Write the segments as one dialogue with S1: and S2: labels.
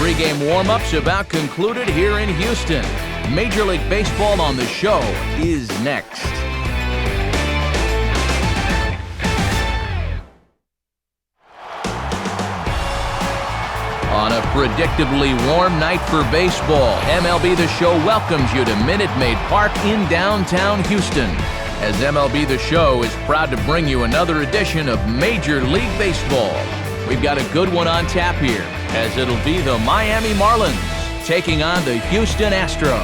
S1: Pre-game warm-ups about concluded here in Houston. Major League Baseball on the show is next. On a predictably warm night for baseball, MLB The Show welcomes you to Minute Maid Park in downtown Houston, as MLB The Show is proud to bring you another edition of Major League Baseball. We've got a good one on tap here, as it'll be the Miami Marlins taking on the Houston Astros.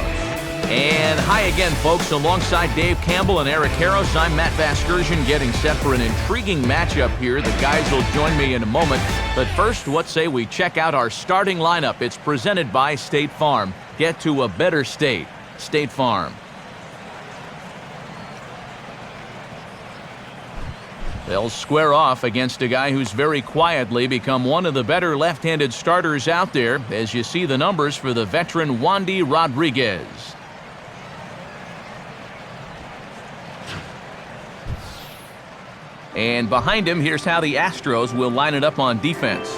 S1: And hi again, folks. Alongside Dave Campbell and Eric Harros, I'm Matt Vasgersian, getting set for an intriguing matchup here. The guys will join me in a moment. But first, what say we check out our starting lineup? It's presented by State Farm. Get to a better state. State Farm. They'll square off against a guy who's very quietly become one of the better left-handed starters out there, as you see the numbers for the veteran Wandy Rodriguez. And behind him, here's how the Astros will line it up on defense.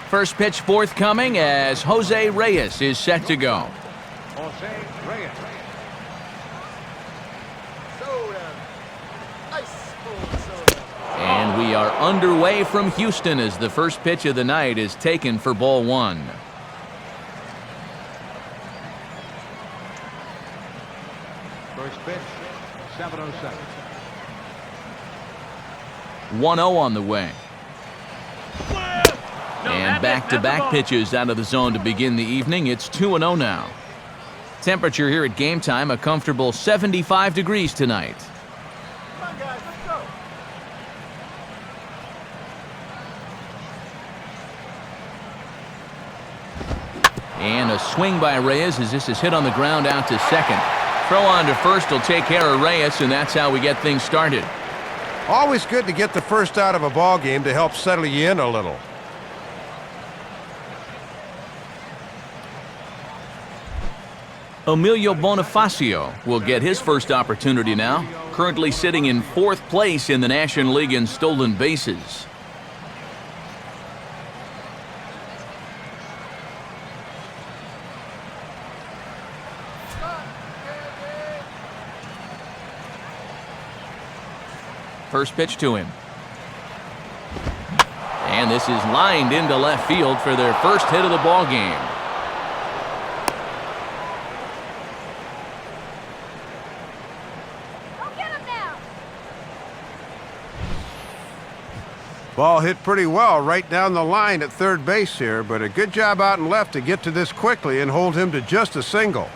S1: First pitch forthcoming as Jose Reyes is set to go.
S2: Jose Reyes.
S1: And we are underway from Houston as the first pitch of the night is taken for ball one.
S2: First pitch, 7:07.
S1: 1-0 on the way. And back-to-back pitches out of the zone to begin the evening. It's 2-0 now. Temperature here at game time, a comfortable 75 degrees tonight.
S2: Come on, guys, let's go.
S1: And a swing by Reyes as this is hit on the ground out to second. Throw on to first will take care of Reyes, and that's how we get things started.
S3: Always good to get the first out of a ball game to help settle you in a little.
S1: Emilio Bonifacio will get his first opportunity now, currently sitting in fourth place in the National League in stolen bases. First pitch to him. And this is lined into left field for their first hit of the ball game.
S3: Ball hit pretty well right down the line at third base here, but a good job out and left to get to this quickly and hold him to just a single.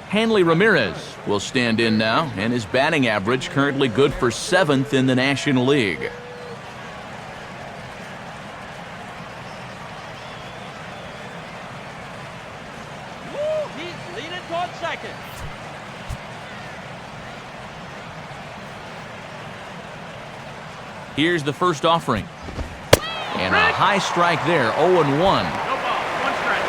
S1: Hanley Ramirez will stand in now, and his batting average currently good for 7th in the National League. Here's the first offering. And a high strike there, 0-1.
S2: No ball, one strike.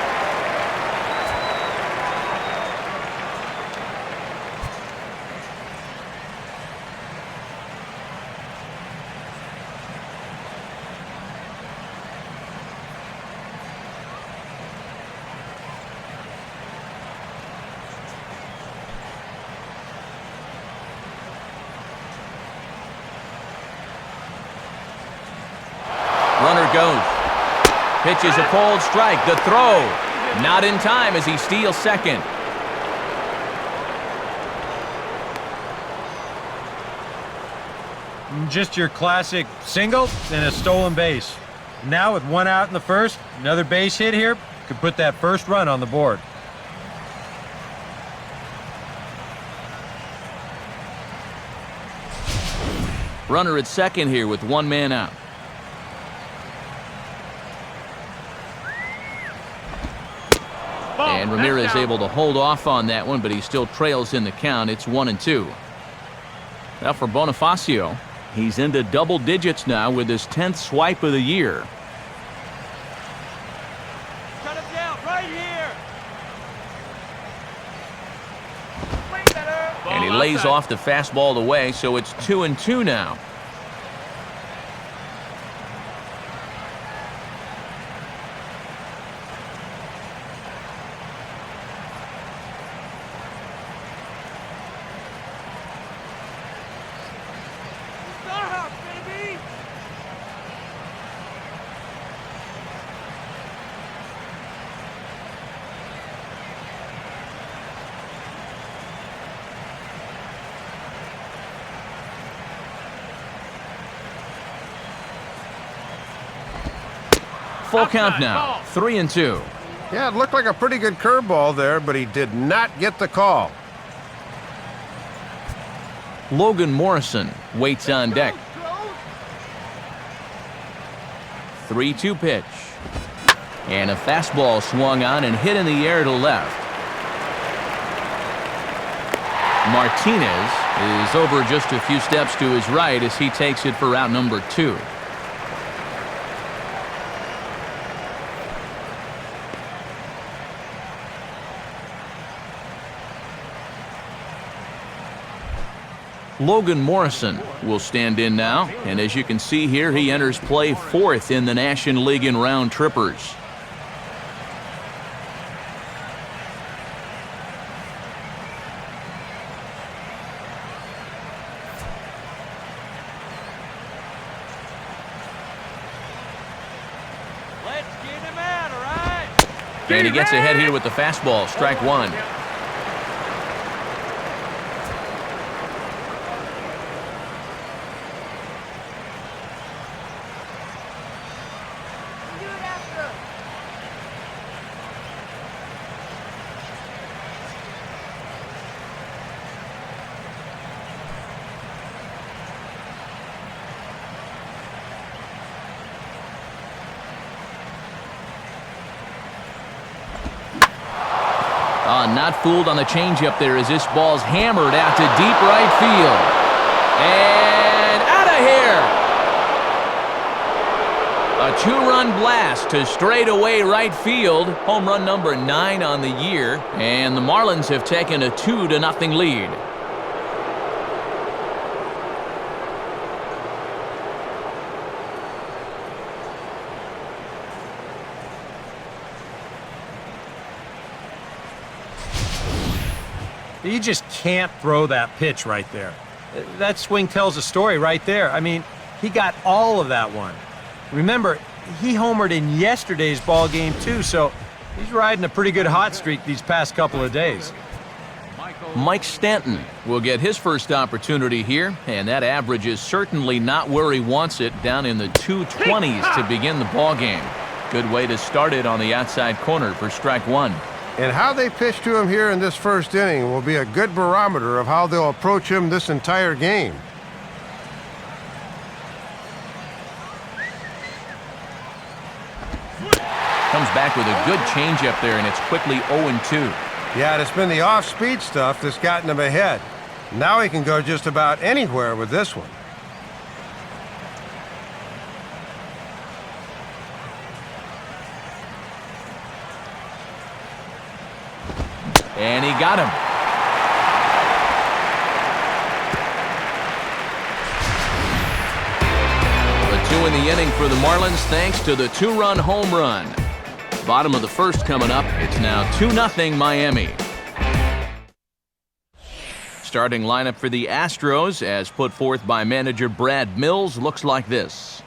S1: Runner goes. Pitch is a cold strike. The throw. Not in time as he steals second.
S4: Just your classic single and a stolen base. Now with one out in the first, another base hit here could put that first run on the board.
S1: Runner at second here with one man out. And Ramirez able to hold off on that one, but he still trails in the count. It's 1-2. Now for Bonifacio, he's into double digits now with his 10th swipe of the year.
S2: Shut him down right here. Way better.
S1: And he lays off the fastball away, so it's 2-2 now. Full count now, 3-2.
S3: Yeah, it looked like a pretty good curveball there, but he did not get the call.
S1: Logan Morrison waits on deck. 3-2 pitch. And a fastball swung on and hit in the air to left. Martinez is over just a few steps to his right as he takes it for out number 2. Logan Morrison will stand in now, and as you can see here, he enters play 4th in the National League in round trippers.
S2: Let's get him out, all right?
S1: And he gets ahead here with the fastball, strike 1. Not fooled on the changeup there as this ball's hammered out to deep right field. And out of here! A 2-run blast to straightaway right field. Home run number 9 on the year. And the Marlins have taken a 2-0 lead.
S4: You just can't throw that pitch right there. That swing tells a story right there. I mean, he got all of that one. Remember, he homered in yesterday's ball game too, so he's riding a pretty good hot streak these past couple of days.
S1: Mike Stanton will get his first opportunity here, and that average is certainly not where he wants it, down in the 220s to begin the ball game. Good way to start it on the outside corner for strike 1.
S3: And how they pitch to him here in this first inning will be a good barometer of how they'll approach him this entire game.
S1: Comes back with a good changeup there, and it's quickly 0-2.
S3: Yeah, it's been the off-speed stuff that's gotten him ahead. Now he can go just about anywhere with this one.
S1: And he got him. A 2 in the inning for the Marlins thanks to the 2-run home run. Bottom of the first coming up. It's now 2-0 Miami. Starting lineup for the Astros, as put forth by manager Brad Mills, looks like this.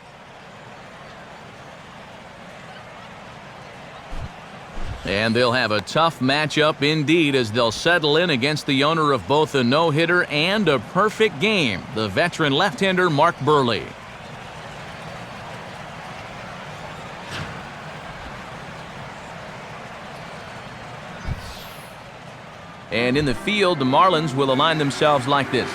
S1: And they'll have a tough matchup indeed as they'll settle in against the owner of both a no-hitter and a perfect game, the veteran left-hander Mark Burley. And in the field, the Marlins will align themselves like this.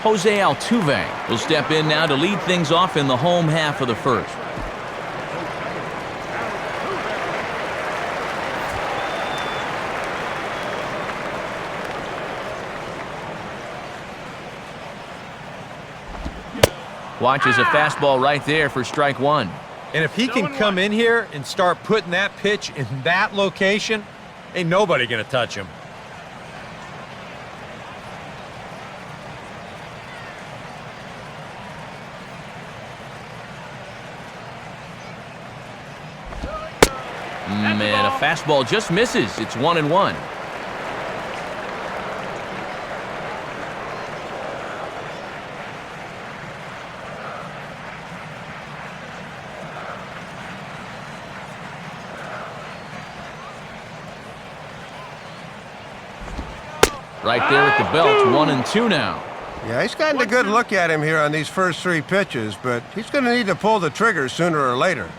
S1: Jose Altuve will step in now to lead things off in the home half of the first. Watches a fastball right there for strike one.
S4: And if he can come in here and start putting that pitch in that location, ain't nobody going to touch him.
S1: And a fastball just misses. It's 1-1. Right there at the belt, 1-2 now.
S3: Yeah, he's gotten a good look at him here on these first 3 pitches, but he's going to need to pull the trigger sooner or later.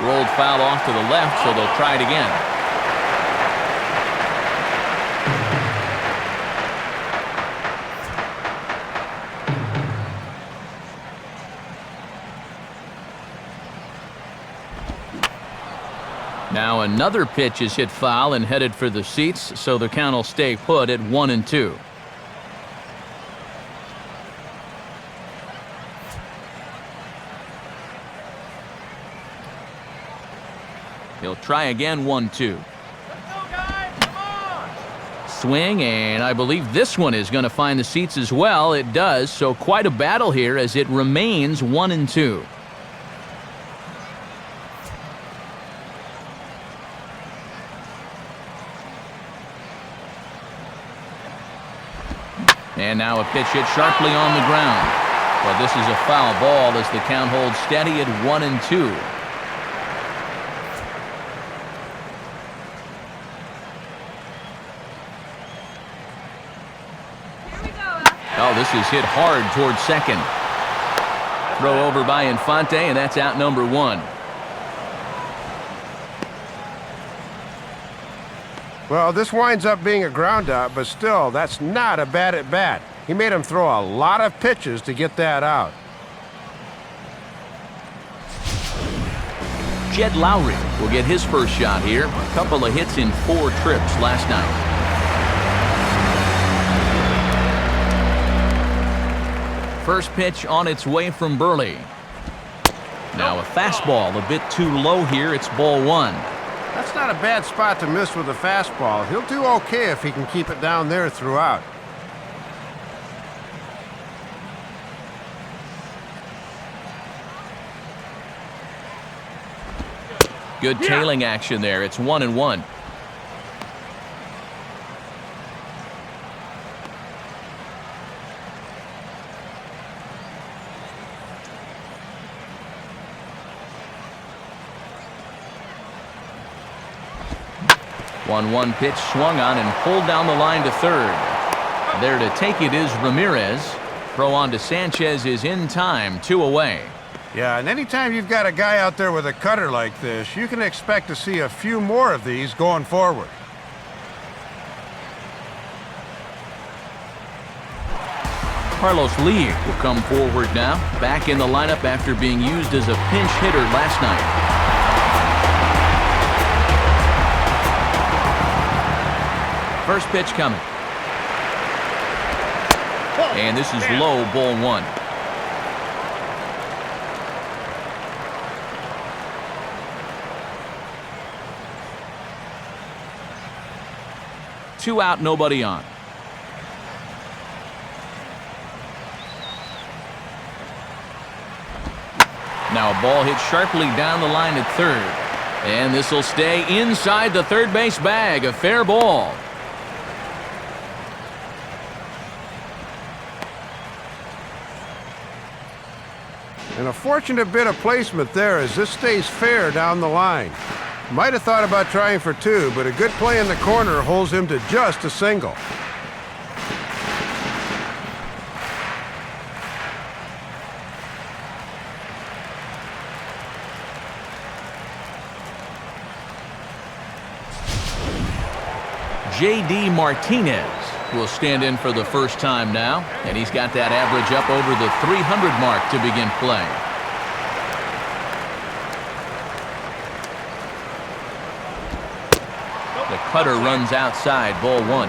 S1: Rolled foul off to the left, so they'll try it again. Now another pitch is hit foul and headed for the seats, so the count will stay put at 1-2. He'll try again, 1-2. Swing, and I believe this one is going to find the seats as well. It does, so quite a battle here as it remains 1-2. And now a pitch hit sharply on the ground. But this is a foul ball as the count holds steady at 1-2. Oh, this is hit hard towards second. Throw over by Infante, and that's out number 1.
S3: Well, this winds up being a ground out, but still, that's not a bad at bat. He made him throw a lot of pitches to get that out.
S1: Jed Lowrie will get his first shot here. A couple of hits in 4 trips last night. First pitch on its way from Burley. Now a fastball a bit too low here. It's ball 1.
S3: That's not a bad spot to miss with a fastball. He'll do okay if he can keep it down there throughout.
S1: Good tailing action there. It's 1-1. One pitch swung on and pulled down the line to third. There to take it is Ramirez. Throw on to Sanchez is in time, 2 away.
S3: Yeah, and anytime you've got a guy out there with a cutter like this, you can expect to see a few more of these going forward.
S1: Carlos Lee will come forward now, back in the lineup after being used as a pinch hitter last night. First pitch coming. And this is low, ball 1. Two out, nobody on. Now a ball hit sharply down the line at third. And this will stay inside the third base bag. A fair ball.
S3: And a fortunate bit of placement there as this stays fair down the line. Might have thought about trying for 2, but a good play in the corner holds him to just a single.
S1: J.D. Martinez will stand in for the first time now, and he's got that average up over the 300 mark to begin play. The cutter runs outside, ball one.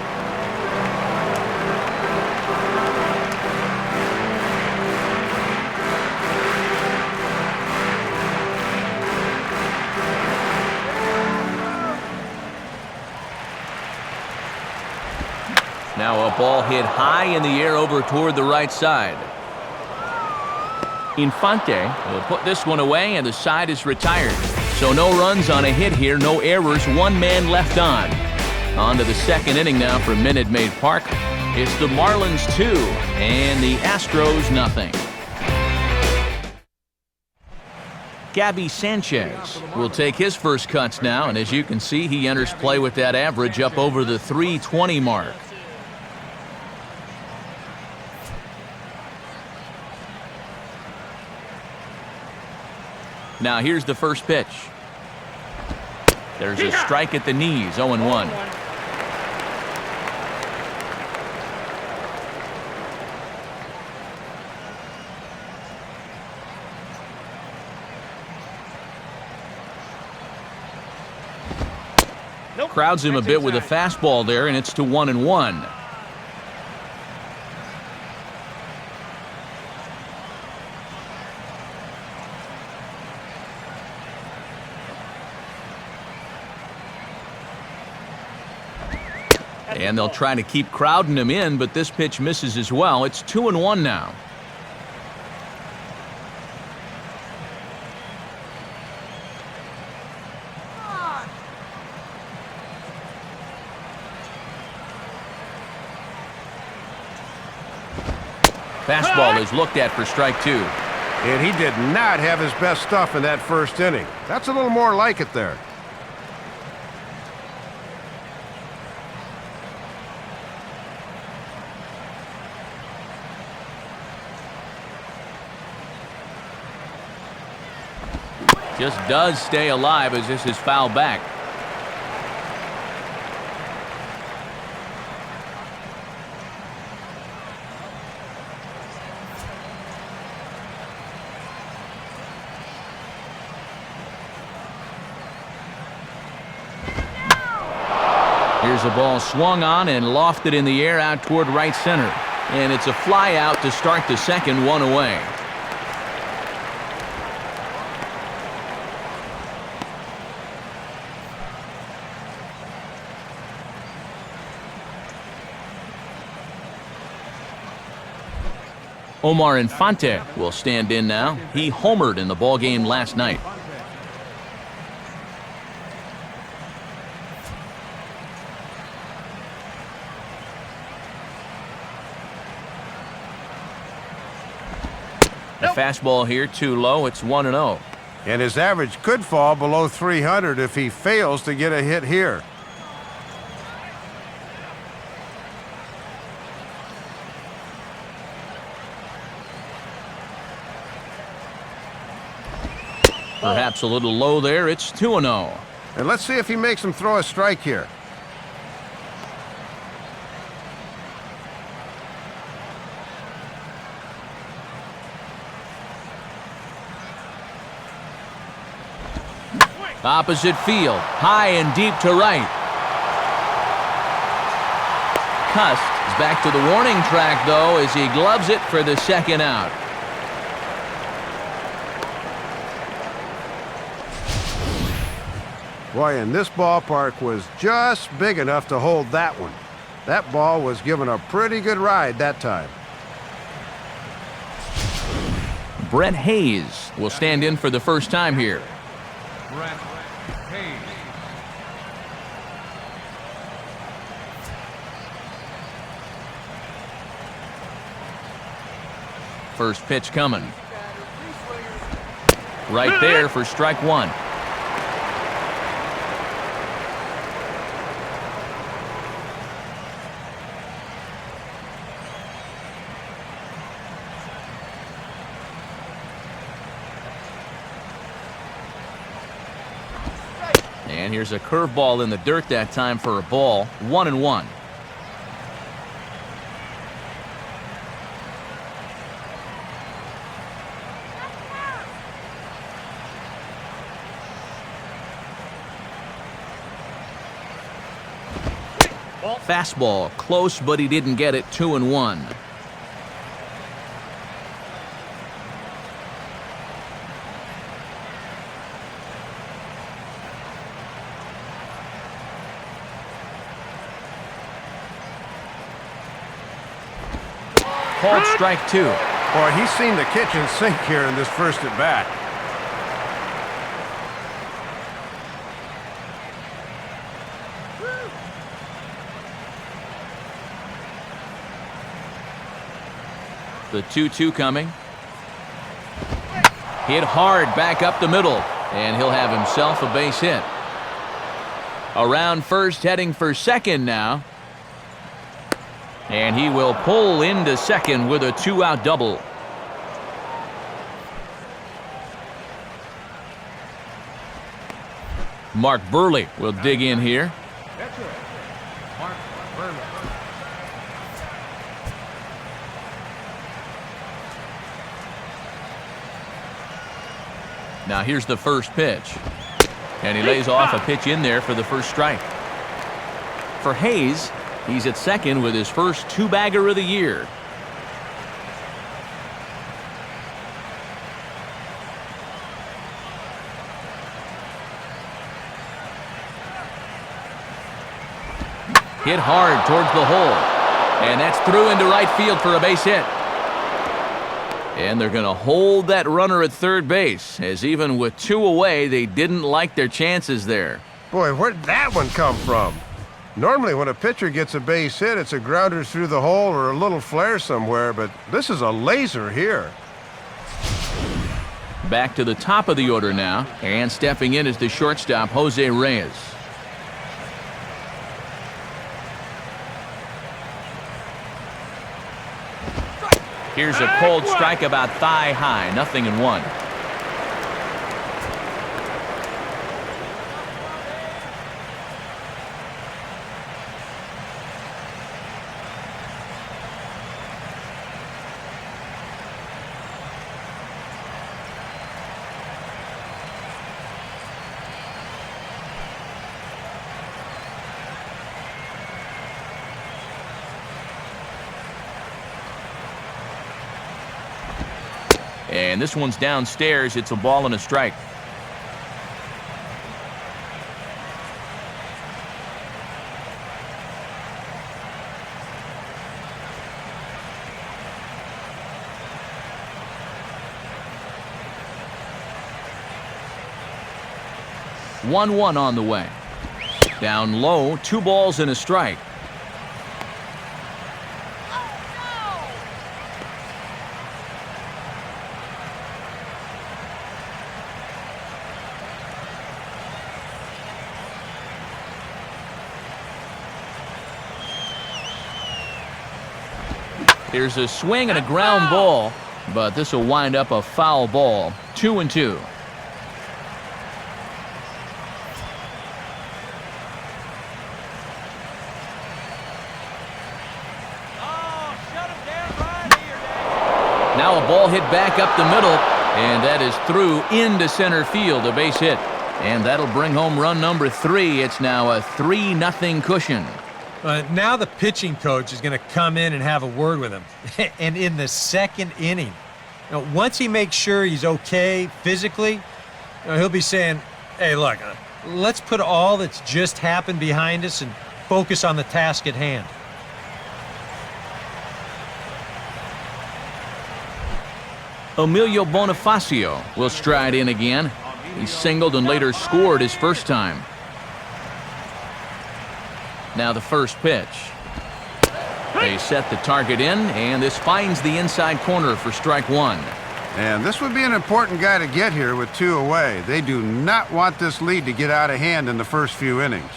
S1: Now a ball hit high in the air over toward the right side. Infante will put this one away, and the side is retired. So no runs on a hit here, no errors, one man left on. On to the second inning now from Minute Maid Park. It's the Marlins 2 and the Astros nothing. Gaby Sanchez will take his first cuts now, and as you can see, he enters play with that average up over the 320 mark. Now here's the first pitch. There's a strike at the knees, 0-1. Crowds him a bit with a fastball there, and it's to 1-1. And they'll try to keep crowding him in, but this pitch misses as well. It's 2-1 now. Fastball is looked at for strike two.
S3: And he did not have his best stuff in that first inning. That's a little more like it there.
S1: Just does stay alive as this is fouled back. Here's a ball swung on and lofted in the air out toward right center. And it's a fly out to start the second, one away. Omar Infante will stand in now. He homered in the ballgame last night. The fastball here too low. It's 1-0.
S3: And his average could fall below 300 if he fails to get a hit here.
S1: Perhaps a little low there. It's 2-0.
S3: And let's see if he makes him throw a strike here.
S1: Opposite field, high and deep to right. Cust is back to the warning track, though, as he gloves it for the second out.
S3: Boy, and this ballpark was just big enough to hold that one. That ball was given a pretty good ride that time.
S1: Brett Hayes will stand in for the first time here.
S2: Brett Hayes.
S1: First pitch coming. Right there for strike one. And here's a curveball in the dirt that time for a ball. 1-1. Fastball close, but he didn't get it. 2-1. Called strike 2.
S3: Boy, he's seen the kitchen sink here in this first at bat.
S1: The 2-2 coming. Hit hard back up the middle, and he'll have himself a base hit. Around first, heading for second now. And he will pull into second with a 2-out double. Mark Burley will dig in here.
S2: Mark Burley.
S1: Now here's the first pitch. And he lays off a pitch in there for the first strike. For Hayes, he's at second with his first two-bagger of the year. Hit hard towards the hole. And that's through into right field for a base hit. And they're going to hold that runner at third base, as even with two away, they didn't like their chances there.
S3: Boy, where'd that one come from? Normally when a pitcher gets a base hit, it's a grounder through the hole or a little flare somewhere, but this is a laser here.
S1: Back to the top of the order now, and stepping in is the shortstop, Jose Reyes. Here's a cold strike about thigh high, 0-1. And this one's downstairs. It's a ball and a strike. One on the way. Down low, 2 balls and a strike. Here's a swing and a ground ball, but this will wind up a foul ball. 2-2. Now a ball hit back up the middle, and that is through into center field, a base hit. And that'll bring home run number 3. It's now a 3-0 cushion.
S4: Now the pitching coach is going to come in and have a word with him. And in the second inning, once he makes sure he's okay physically, he'll be saying, hey, look, let's put all that's just happened behind us and focus on the task at hand.
S1: Emilio Bonifacio will stride in again. He singled and later scored his first time. Now the first pitch. They set the target in, and this finds the inside corner for strike 1.
S3: And this would be an important guy to get here with 2 away. They do not want this lead to get out of hand in the first few innings.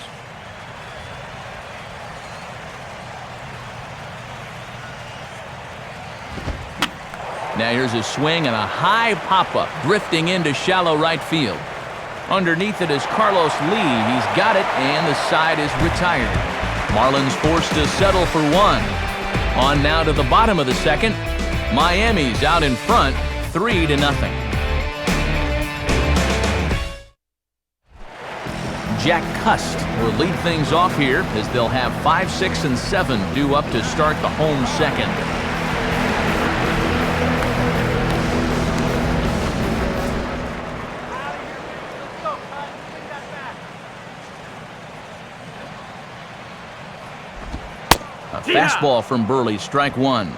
S3: Now here's a swing and a high pop-up, drifting into shallow right field.
S1: Underneath it is Carlos Lee. He's got it, and the side is retired. Marlins forced to settle for one. On now to the bottom of the second. Miami's out in front, 3-0. Jack Cust will lead things off here as they'll have 5, 6, and 7 due up to start the home second. A fastball from Burley, strike one.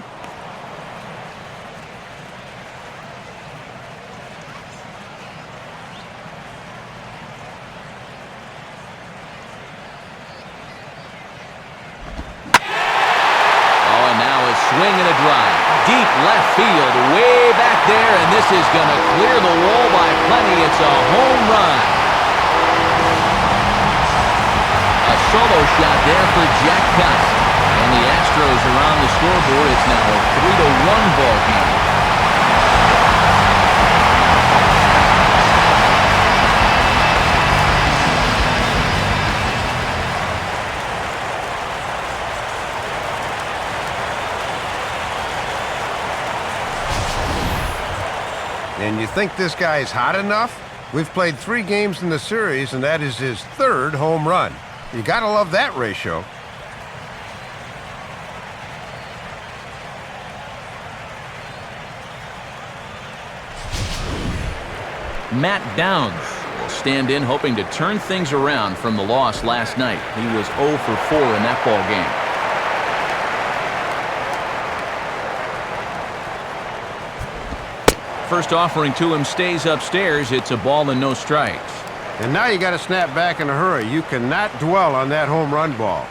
S1: Swing and a drive. Deep left field, way back there, and this is going to clear the wall by plenty. It's a home run. A solo shot there for Jack Cust. And the Astros are on the scoreboard. It's now a 3-1 ball game.
S3: And you think this guy's hot enough? We've played 3 games in the series, and that is his 3rd home run. You gotta love that ratio.
S1: Matt Downs will stand in, hoping to turn things around from the loss last night. He was 0 for 4 in that ball game. First offering to him stays upstairs. It's a ball and no strikes.
S3: And now you got to snap back in a hurry. You cannot dwell on that home run ball.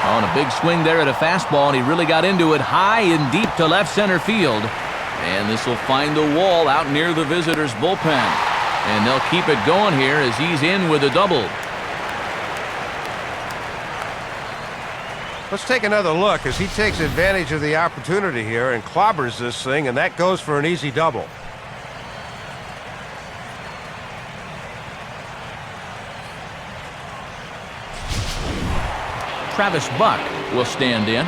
S1: On a big swing there at a fastball, and he really got into it high and deep to left center field. And this will find the wall out near the visitors' bullpen. And they'll keep it going here as he's in with a double.
S3: Let's take another look as he takes advantage of the opportunity here and clobbers this thing, and that goes for an easy double.
S1: Travis Buck will stand in.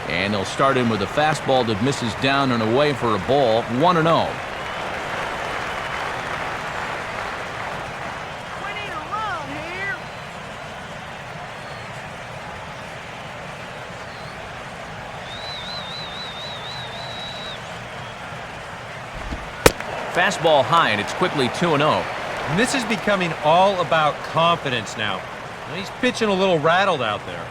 S1: And they'll start in with a fastball that misses down and away for a ball. 1-0. Fastball high, and it's quickly 2-0.
S4: And this is becoming all about confidence now. He's pitching a little rattled out there.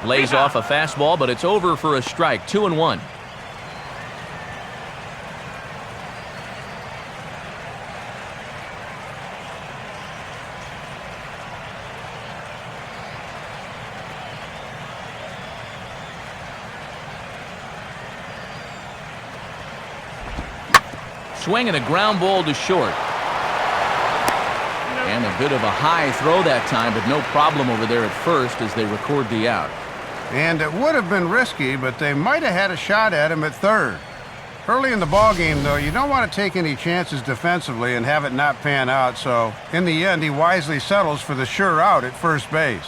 S1: Lays off a fastball, but it's over for a strike. 2-1. Swing and a ground ball to short. And a bit of a high throw that time, but no problem over there at first as they record the out.
S3: And it would have been risky, but they might have had a shot at him at third. Early in the ballgame, though, you don't want to take any chances defensively and have it not pan out, so in the end, he wisely settles for the sure out at first base.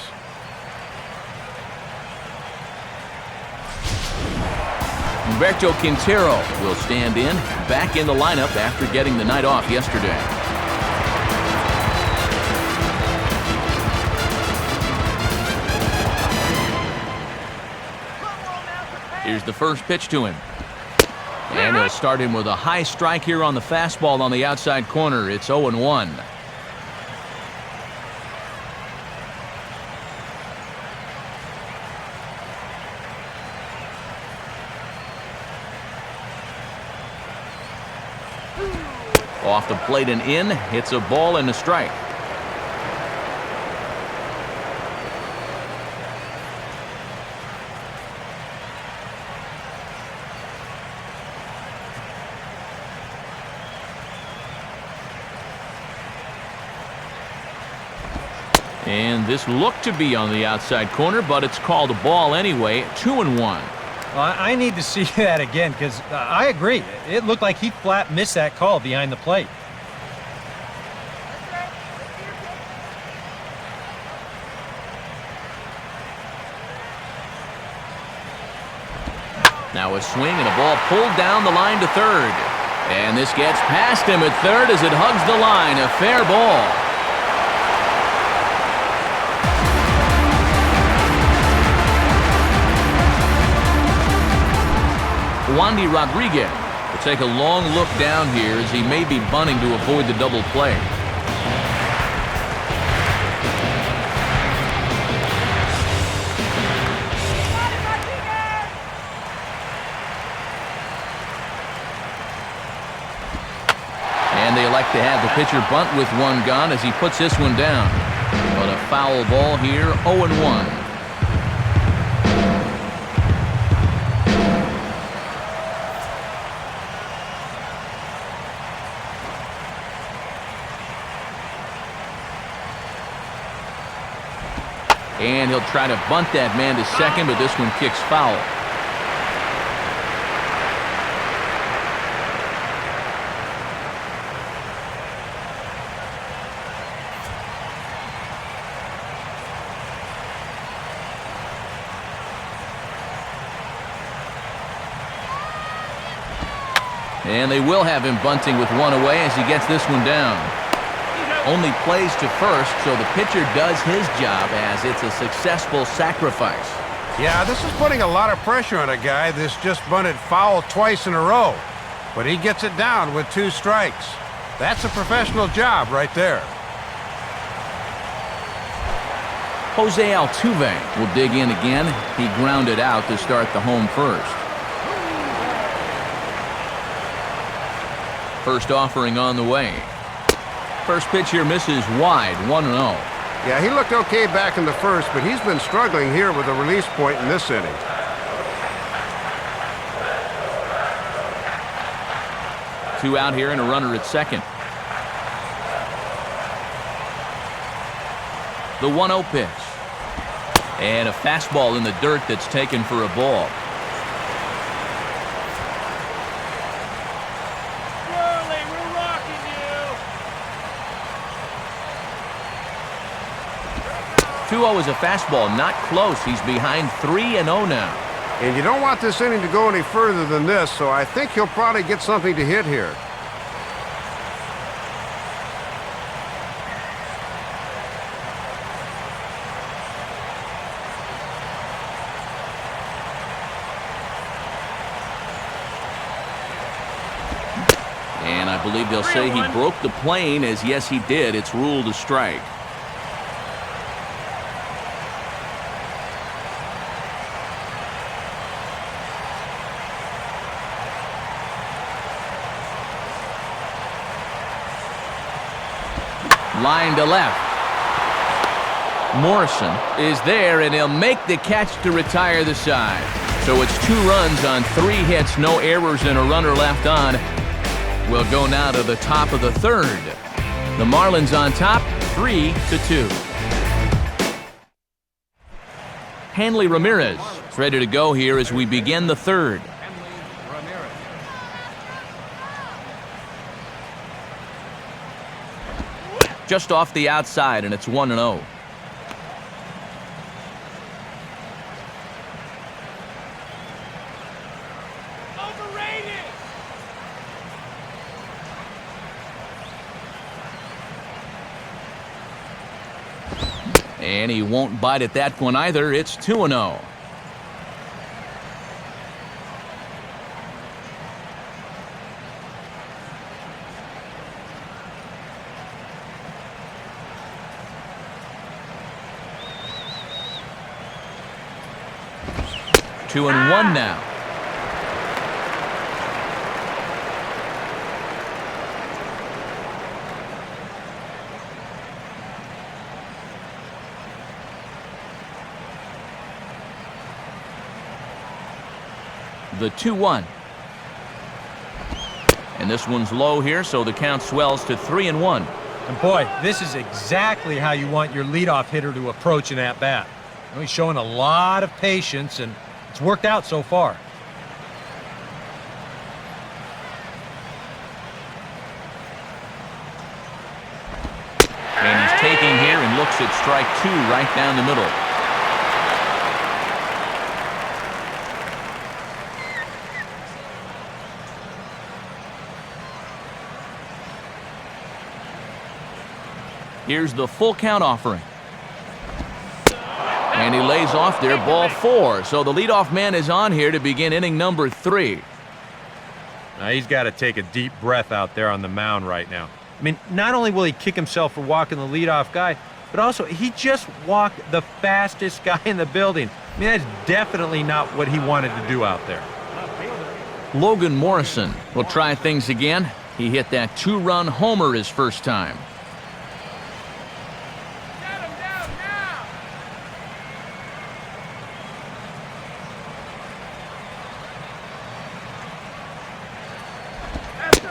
S1: Humberto Quintero will stand in, back in the lineup after getting the night off yesterday. Here's the first pitch to him. And he'll start him with a high strike here on the fastball on the outside corner. It's 0-1. Off the plate and in. It's a ball and a strike. And this looked to be on the outside corner, but it's called a ball anyway. 2-1.
S4: Well, I need to see that again because I agree. It looked like he flat missed that call behind the plate.
S1: Now a swing and a ball pulled down the line to third. And this gets past him at third as it hugs the line. A fair ball. Wandy Rodriguez will take a long look down here as he may be bunting to avoid the double play. And they elect to have the pitcher bunt with one gone as he puts this one down. But a foul ball here, 0-1. And he'll try to bunt that man to second, but this one kicks foul. And they will have him bunting with one away as he gets this one down. Only plays to first, so the pitcher does his job as it's a successful sacrifice.
S3: Yeah, this is putting a lot of pressure on a guy that's just bunted foul twice in a row. But he gets it down with 2 strikes. That's a professional job right there.
S1: Jose Altuve will dig in again. He grounded out to start the home first. First offering on the way. First pitch here misses wide, 1-0.
S3: Yeah, he looked okay back in the first, but he's been struggling here with a release point in this inning.
S1: Two out here and a runner at second. The 1-0 pitch. And a fastball in the dirt that's taken for a ball.
S2: Burley, we're rocking you.
S1: 2-0 is a fastball, not close. He's behind 3-0 now.
S3: And you don't want this inning to go any further than this, so I think he'll probably get something to hit here.
S1: And I believe they'll say he broke the plane, as yes he did. It's ruled a strike. Line to left. Morrison is there, and he'll make the catch to retire the side. So it's 2 runs on 3 hits, no errors, and a runner left on. We'll go now to the top of the third. The Marlins on top, 3-2. Hanley Ramirez is ready to go here as we begin the third. Just off the outside, and it's 1-0. And he won't bite at that one either. It's 2-0. 2-1 now. The 2-1. And this one's low here, so the count swells to 3-1.
S4: And boy, this is exactly how you want your leadoff hitter to approach an at-bat. He's showing a lot of patience, and it's worked out so far.
S1: And he's taking here and looks at strike 2 right down the middle. Here's the full count offering. And he lays off there, ball 4. So the leadoff man is on here to begin inning number 3.
S4: Now he's got to take a deep breath out there on the mound right now. I mean, not only will he kick himself for walking the leadoff guy, but also he just walked the fastest guy in the building. I mean, that's definitely not what he wanted to do out there.
S1: Logan Morrison will try things again. He hit that 2-run homer his first time.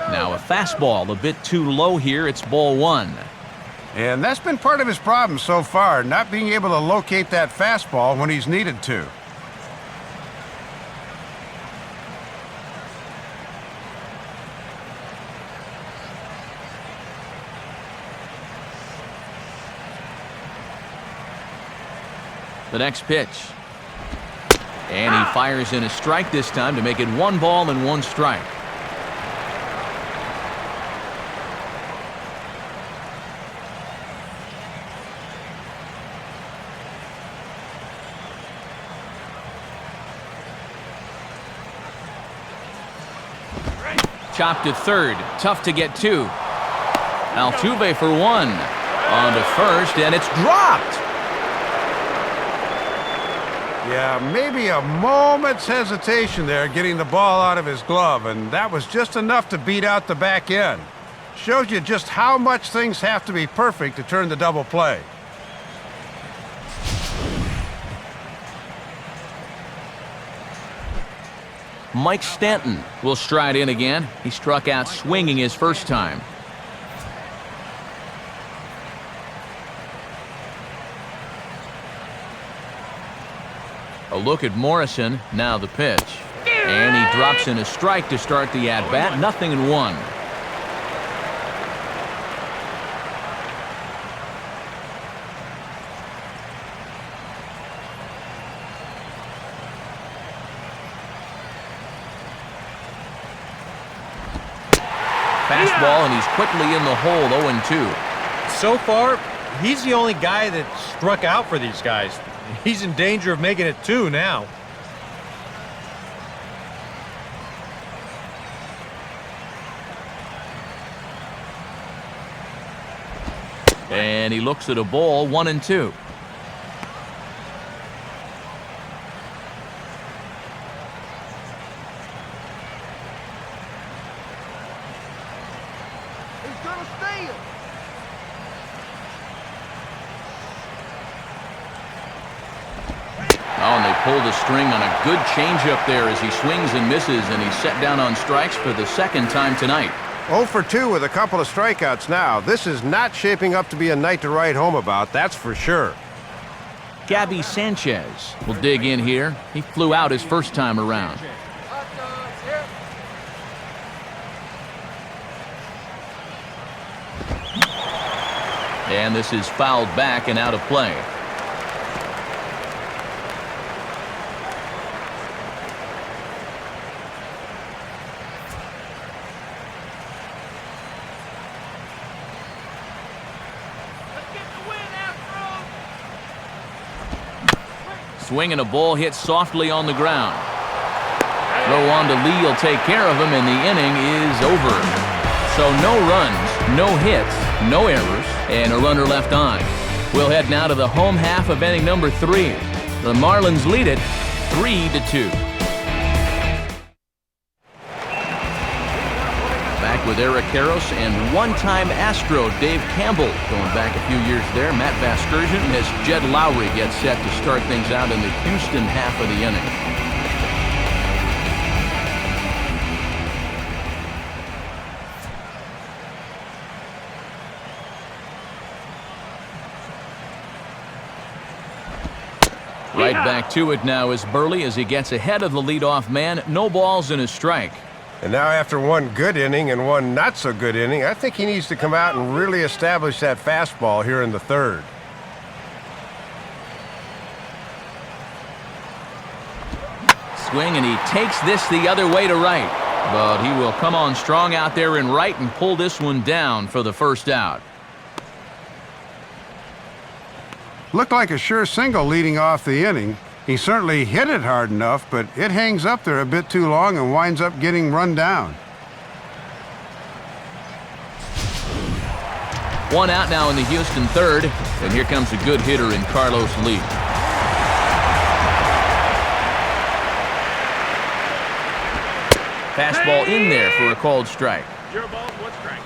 S1: Now a fastball, a bit too low here. It's ball 1.
S3: And that's been part of his problem so far, not being able to locate that fastball when he's needed to.
S1: The next pitch. And he fires in a strike this time to make it 1 ball and 1 strike. Chopped to third. Tough to get to. Altuve for 1. On to first, and it's dropped.
S3: Yeah, maybe a moment's hesitation there getting the ball out of his glove, and that was just enough to beat out the back end. Shows you just how much things have to be perfect to turn the double play.
S1: Mike Stanton will stride in again. He struck out swinging his first time. A look at Morrison. Now the pitch. And he drops in a strike to start the at-bat. 0-1. Fastball, and he's quickly in the hole. 0-2.
S4: So far, he's the only guy that struck out for these guys. He's in danger of making it 2 now.
S1: And he looks at a ball. 1-2. Oh, and they pull the string on a good changeup there as he swings and misses, and he's set down on strikes for the second time tonight.
S3: 0 for 2 with a couple of strikeouts now. This is not shaping up to be a night to write home about, that's for sure.
S1: Gaby Sanchez will dig in here. He flew out his first time around. And this is fouled back and out of play. Swinging a ball hit softly on the ground. Throw on to Lee will take care of him, and the inning is over. So no runs, no hits, no errors, and a runner left on. We'll head now to the home half of inning number 3. The Marlins lead it 3-2. Back with Eric Karros and one-time Astro Dave Campbell. Going back a few years there, Matt Vasgersian as Jed Lowrie gets set to start things out in the Houston half of the inning. Right back to it now is Burley as he gets ahead of the leadoff man. No balls and a strike.
S3: And now after one good inning and one not so good inning, I think he needs to come out and really establish that fastball here in the third.
S1: Swing, and he takes this the other way to right. But he will come on strong out there in right and pull this one down for the first out.
S3: Looked like a sure single leading off the inning. He certainly hit it hard enough, but it hangs up there a bit too long and winds up getting run down.
S1: One out now in the Houston third, and here comes a good hitter in Carlos Lee. Fastball in there for a called strike.
S2: Zero balls, one strike.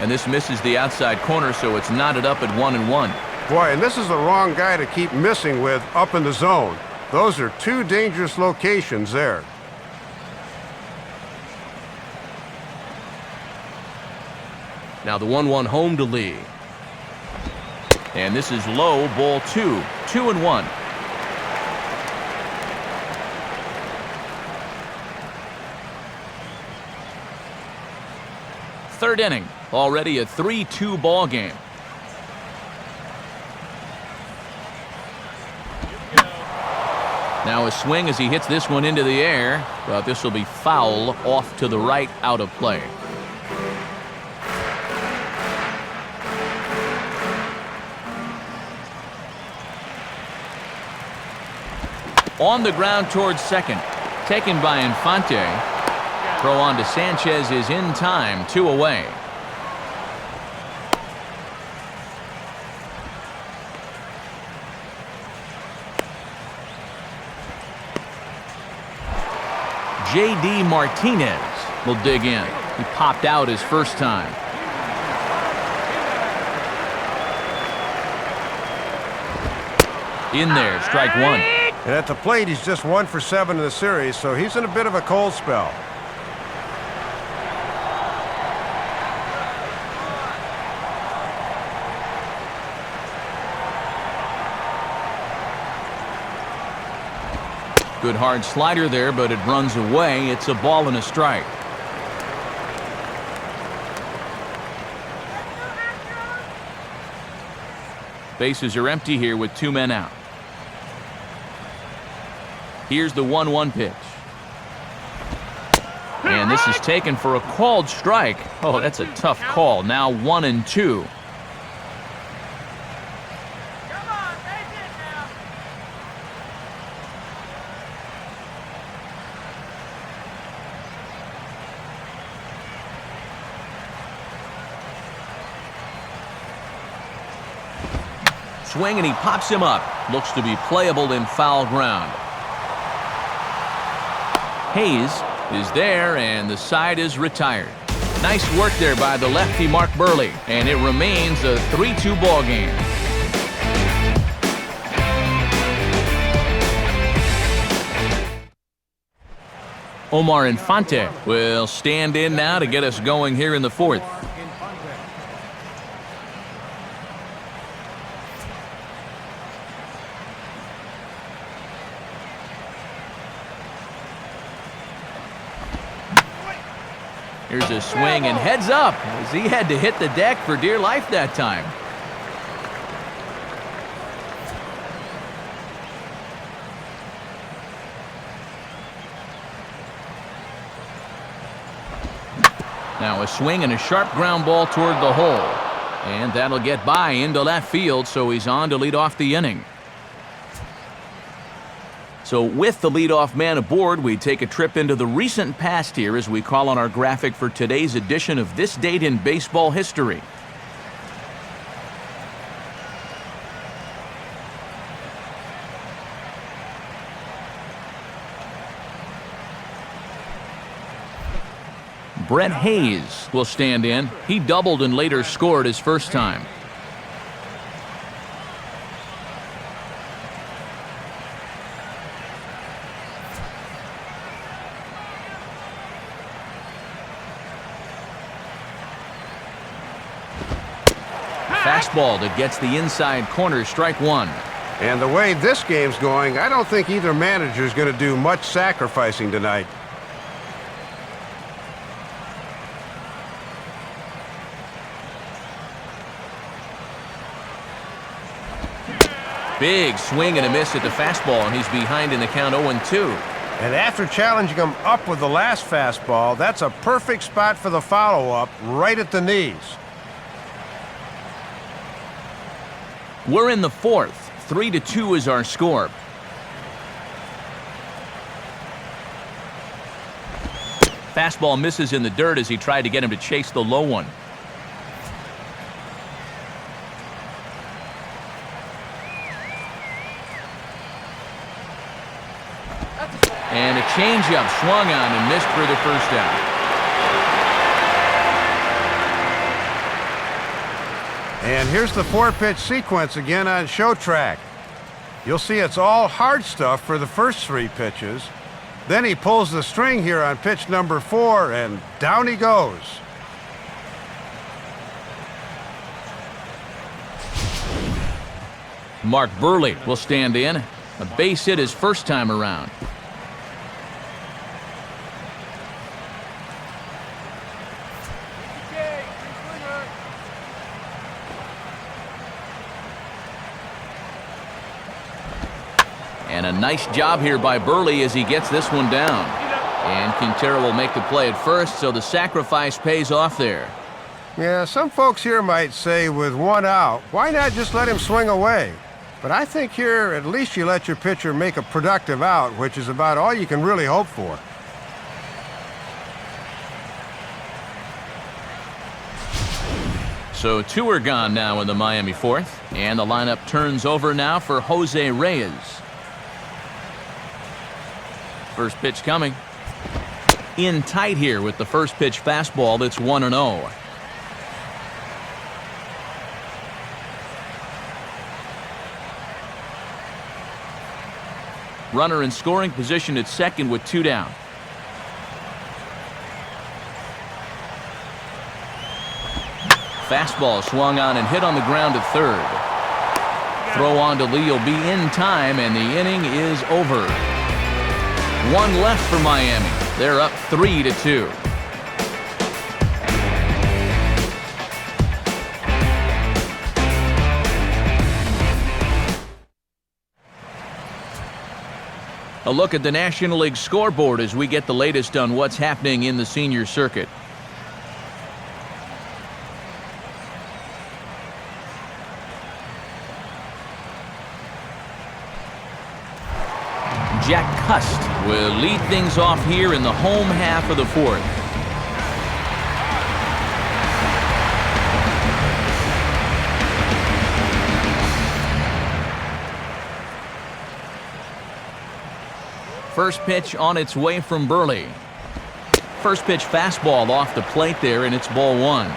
S1: And this misses the outside corner, so it's knotted up at 1-1.
S3: Boy, and this is the wrong guy to keep missing with up in the zone. Those are two dangerous locations there.
S1: Now the 1-1 home to Lee. And this is low, ball 2. 2-1. Third inning, already a 3-2 ball game. Now a swing as he hits this one into the air, but this will be foul off to the right, out of play. On the ground towards second, taken by Infante. Throw on to Sanchez is in time, 2 away. J.D. Martinez will dig in. He popped out his first time. In there, strike one.
S3: And at the plate, he's just 1 for 7 in the series, so he's in a bit of a cold spell.
S1: Good hard slider there, but it runs away. It's a ball and a strike. Bases are empty here with 2 men out. Here's the 1-1 pitch. And this is taken for a called strike. Oh, that's a tough call. Now 1-2. Swing, and he pops him up. Looks to be playable in foul ground. Hayes is there, and the side is retired. Nice work there by the lefty Mark Burley, and it remains a 3-2 ball game. Omar Infante will stand in now to get us going here in the fourth. Here's a swing and heads up as he had to hit the deck for dear life that time. Now a swing and a sharp ground ball toward the hole. And that'll get by into left field, so he's on to lead off the inning. So with the leadoff man aboard, we take a trip into the recent past here as we call on our graphic for today's edition of This Date in Baseball History. Brett Hayes will stand in. He doubled and later scored his first time. Fastball that gets the inside corner, strike one.
S3: And the way this game's going, I don't think either manager's going to do much sacrificing tonight.
S1: Big swing and a miss at the fastball, and he's behind in the count 0-2.
S3: And after challenging him up with the last fastball, that's a perfect spot for the follow-up, right at the knees.
S1: We're in the fourth. 3-2 is our score. Fastball misses in the dirt as he tried to get him to chase the low one. And a changeup swung on and missed for the first out.
S3: And here's the 4-pitch sequence again on show track. You'll see it's all hard stuff for the first 3 pitches. Then he pulls the string here on pitch number 4, and down he goes.
S1: Mark Burley will stand in. A base hit his first time around. And a nice job here by Burley as he gets this one down. And Quintero will make the play at first, so the sacrifice pays off there.
S3: Yeah, some folks here might say with 1 out, why not just let him swing away? But I think here, at least you let your pitcher make a productive out, which is about all you can really hope for.
S1: So 2 are gone now in the Miami fourth, and the lineup turns over now for Jose Reyes. First pitch coming. In tight here with the first pitch fastball that's 1-0. Runner in scoring position at second with 2 down. Fastball swung on and hit on the ground at third. Throw on to Lee will be in time, and the inning is over. 1 left for Miami. They're up 3-2. A look at the National League scoreboard as we get the latest on what's happening in the senior circuit. Jack Cust will lead things off here in the home half of the fourth. First pitch on its way from Burley. First pitch fastball off the plate there, and it's ball 1.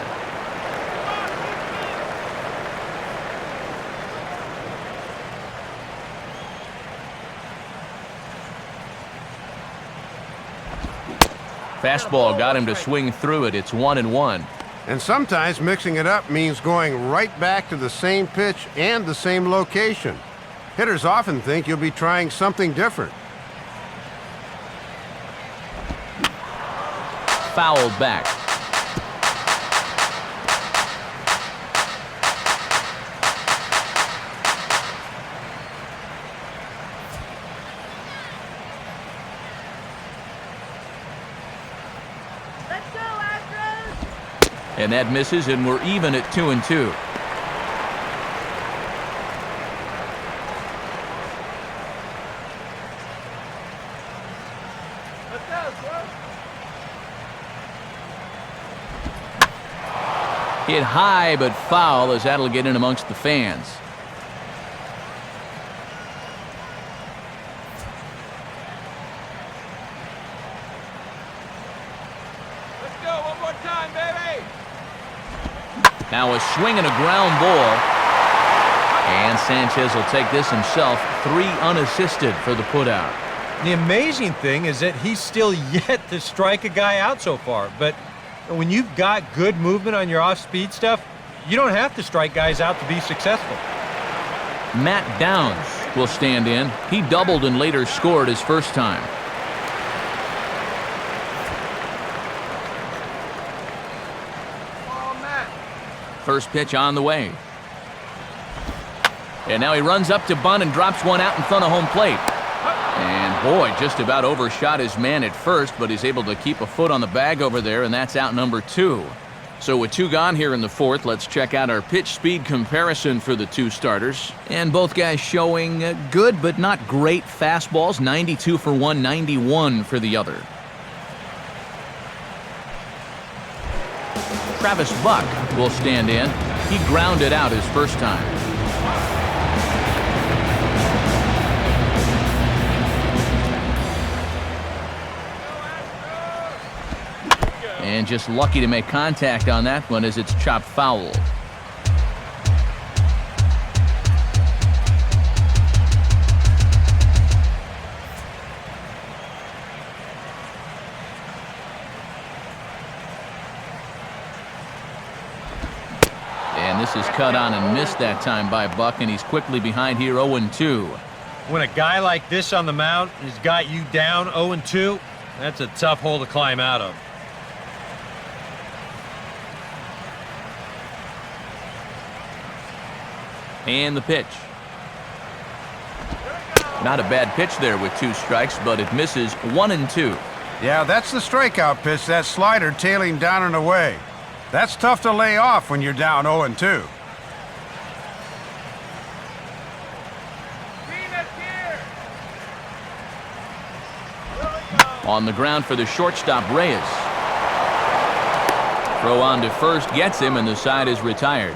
S1: Fastball got him to swing through it. It's 1-1.
S3: And sometimes mixing it up means going right back to the same pitch and the same location. Hitters often think you'll be trying something different.
S1: Fouled back. And that misses, and we're even at 2-2. Hit high but foul, as that'll get in amongst the fans.
S2: Let's go one more time, baby.
S1: Now a swing and a ground ball. And Sanchez will take this himself. 3 unassisted for the putout.
S4: The amazing thing is that he's still yet to strike a guy out so far. But when you've got good movement on your off-speed stuff, you don't have to strike guys out to be successful.
S1: Matt Downs will stand in. He doubled and later scored his first time. First pitch on the way. And now he runs up to bunt and drops one out in front of home plate. And boy, just about overshot his man at first, but he's able to keep a foot on the bag over there, and that's out number 2. So with 2 gone here in the 4th, let's check out our pitch speed comparison for the 2 starters. And both guys showing good but not great fastballs, 92 for one, 91 for the other. Travis Buck will stand in. He grounded out his first time. And just lucky to make contact on that one as it's chopped foul. And this is cut on and missed that time by Buck, and he's quickly behind here 0-2.
S4: When a guy like this on the mound has got you down 0-2, that's a tough hole to climb out of.
S1: And the pitch. Not a bad pitch there with 2 strikes, but it misses 1-2.
S3: Yeah, that's the strikeout pitch, that slider tailing down and away. That's tough to lay off when you're down 0-2.
S1: On the ground for the shortstop, Reyes. Throw on to first, gets him, and the side is retired.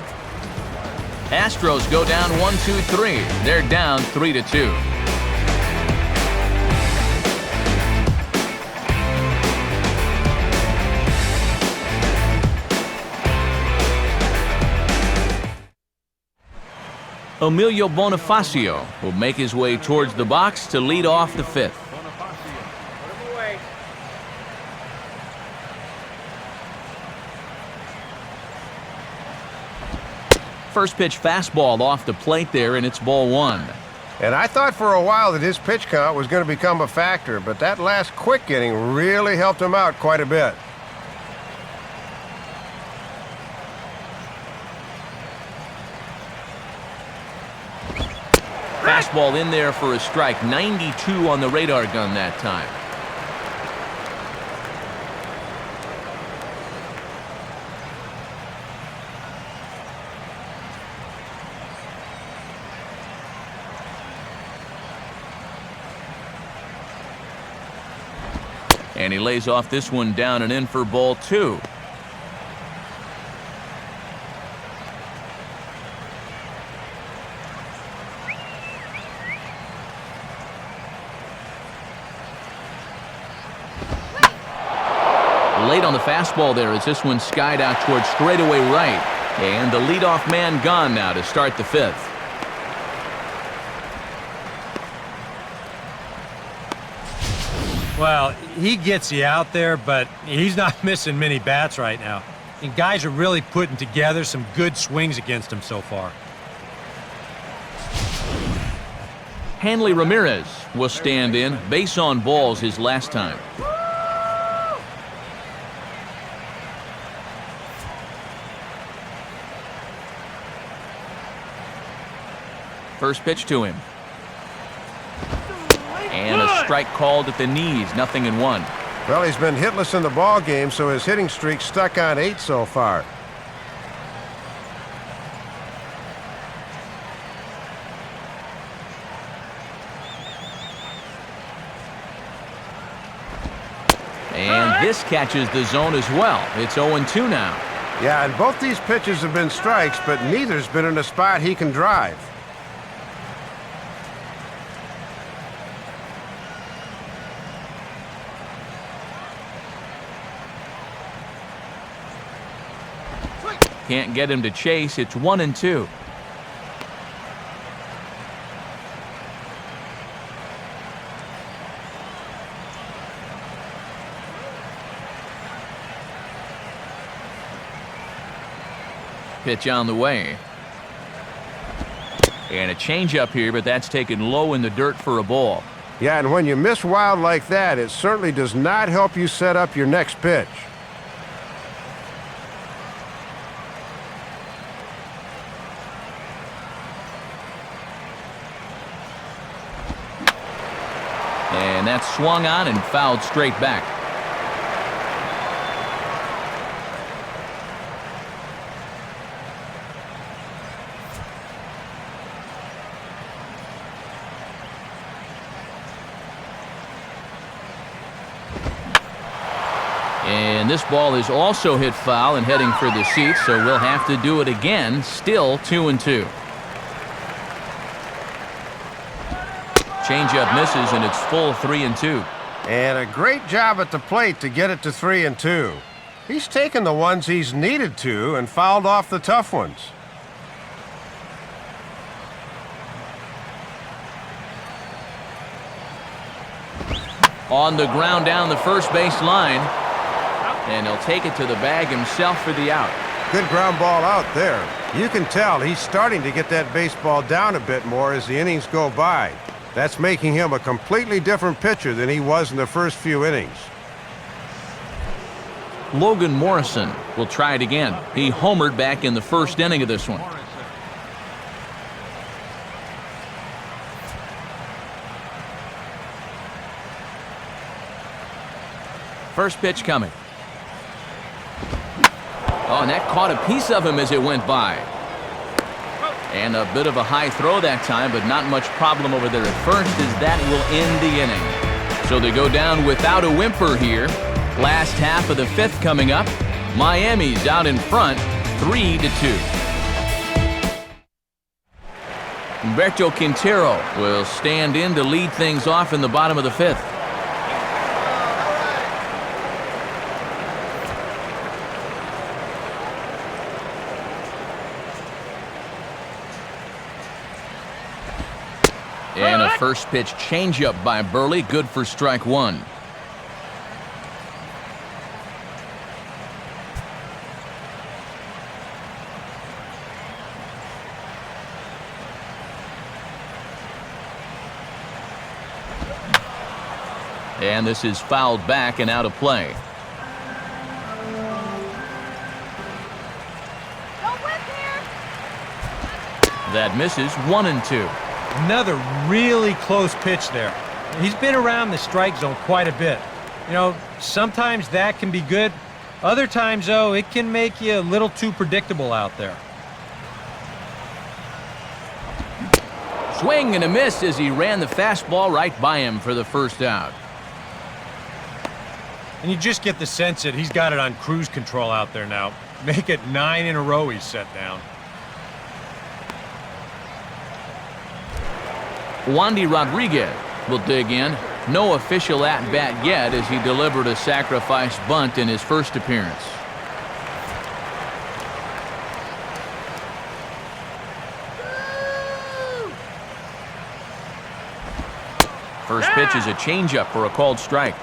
S1: Astros go down 1-2-3. They're down 3-2. Emilio Bonifacio will make his way towards the box to lead off the 5th. First pitch fastball off the plate there, and it's ball 1.
S5: And I thought for a while that his pitch count was going to become a factor, but that last quick inning really helped him out quite a bit.
S1: Fastball in there for a strike. 92 on the radar gun that time. And he lays off this one down and in for ball 2. Late on the fastball there as this one skied out towards straightaway right. And the leadoff man gone now to start the 5th.
S4: Well, he gets you out there, but he's not missing many bats right now. And guys are really putting together some good swings against him so far.
S1: Hanley Ramirez will stand in. Base on balls his last time. First pitch to him. And a strike called at the knees, 0-1.
S5: Well, he's been hitless in the ball game, so his hitting streak stuck on 8 so far.
S1: this catches the zone as well. It's 0-2 now.
S3: Yeah, and both these pitches have been strikes, but neither's been in a spot he can drive.
S1: Can't get him to chase. It's 1-2. Pitch on the way. And a changeup here, but that's taken low in the dirt for a ball.
S3: Yeah, and when you miss wild like that, it certainly does not help you set up your next pitch.
S1: And that's swung on and fouled straight back. And this ball is also hit foul and heading for the seats, so we'll have to do it again. Still 2-2. Changeup misses, and it's full 3-2.
S3: And a great job at the plate to get it to 3-2. He's taken the ones he's needed to and fouled off the tough ones.
S1: On the ground down the first base line. And he'll take it to the bag himself for the out.
S3: Good ground ball out there. You can tell he's starting to get that baseball down a bit more as the innings go by. That's making him a completely different pitcher than he was in the first few innings.
S1: Logan Morrison will try it again. He homered back in the first inning of this one. First pitch coming. Oh, and that caught a piece of him as it went by. And a bit of a high throw that time, but not much problem over there at first, as that will end the inning. So they go down without a whimper here. Last half of the fifth coming up. Miami's out in front, 3-2. Humberto Quintero will stand in to lead things off in the bottom of the fifth. And a first pitch changeup by Burley, good for strike one. And this is fouled back and out of play. That misses, 1-2.
S4: Another really close pitch there. He's been around the strike zone quite a bit. You know, sometimes that can be good. Other times, though, it can make you a little too predictable out there.
S1: Swing and a miss as he ran the fastball right by him for the first out.
S4: And you just get the sense that he's got it on cruise control out there now. Make it 9 in a row he's set down.
S1: Wandy Rodriguez will dig in. No official at-bat yet as he delivered a sacrifice bunt in his first appearance. First pitch is a changeup for a called strike.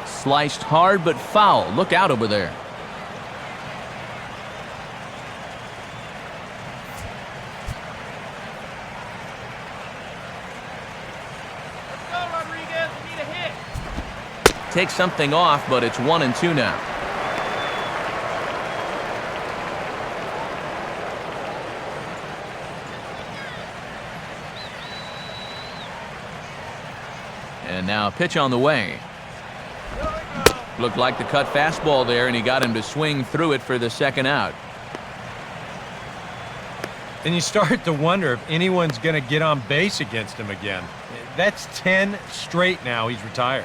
S1: Sliced hard but foul. Look out over there.
S2: Let's go, Rodriguez. We need a hit.
S1: Takes something off, but it's 1-2 now. And now a pitch on the way. Looked like the cut fastball there, and he got him to swing through it for the second out.
S4: And you start to wonder if anyone's going to get on base against him again. That's 10 straight now he's retired.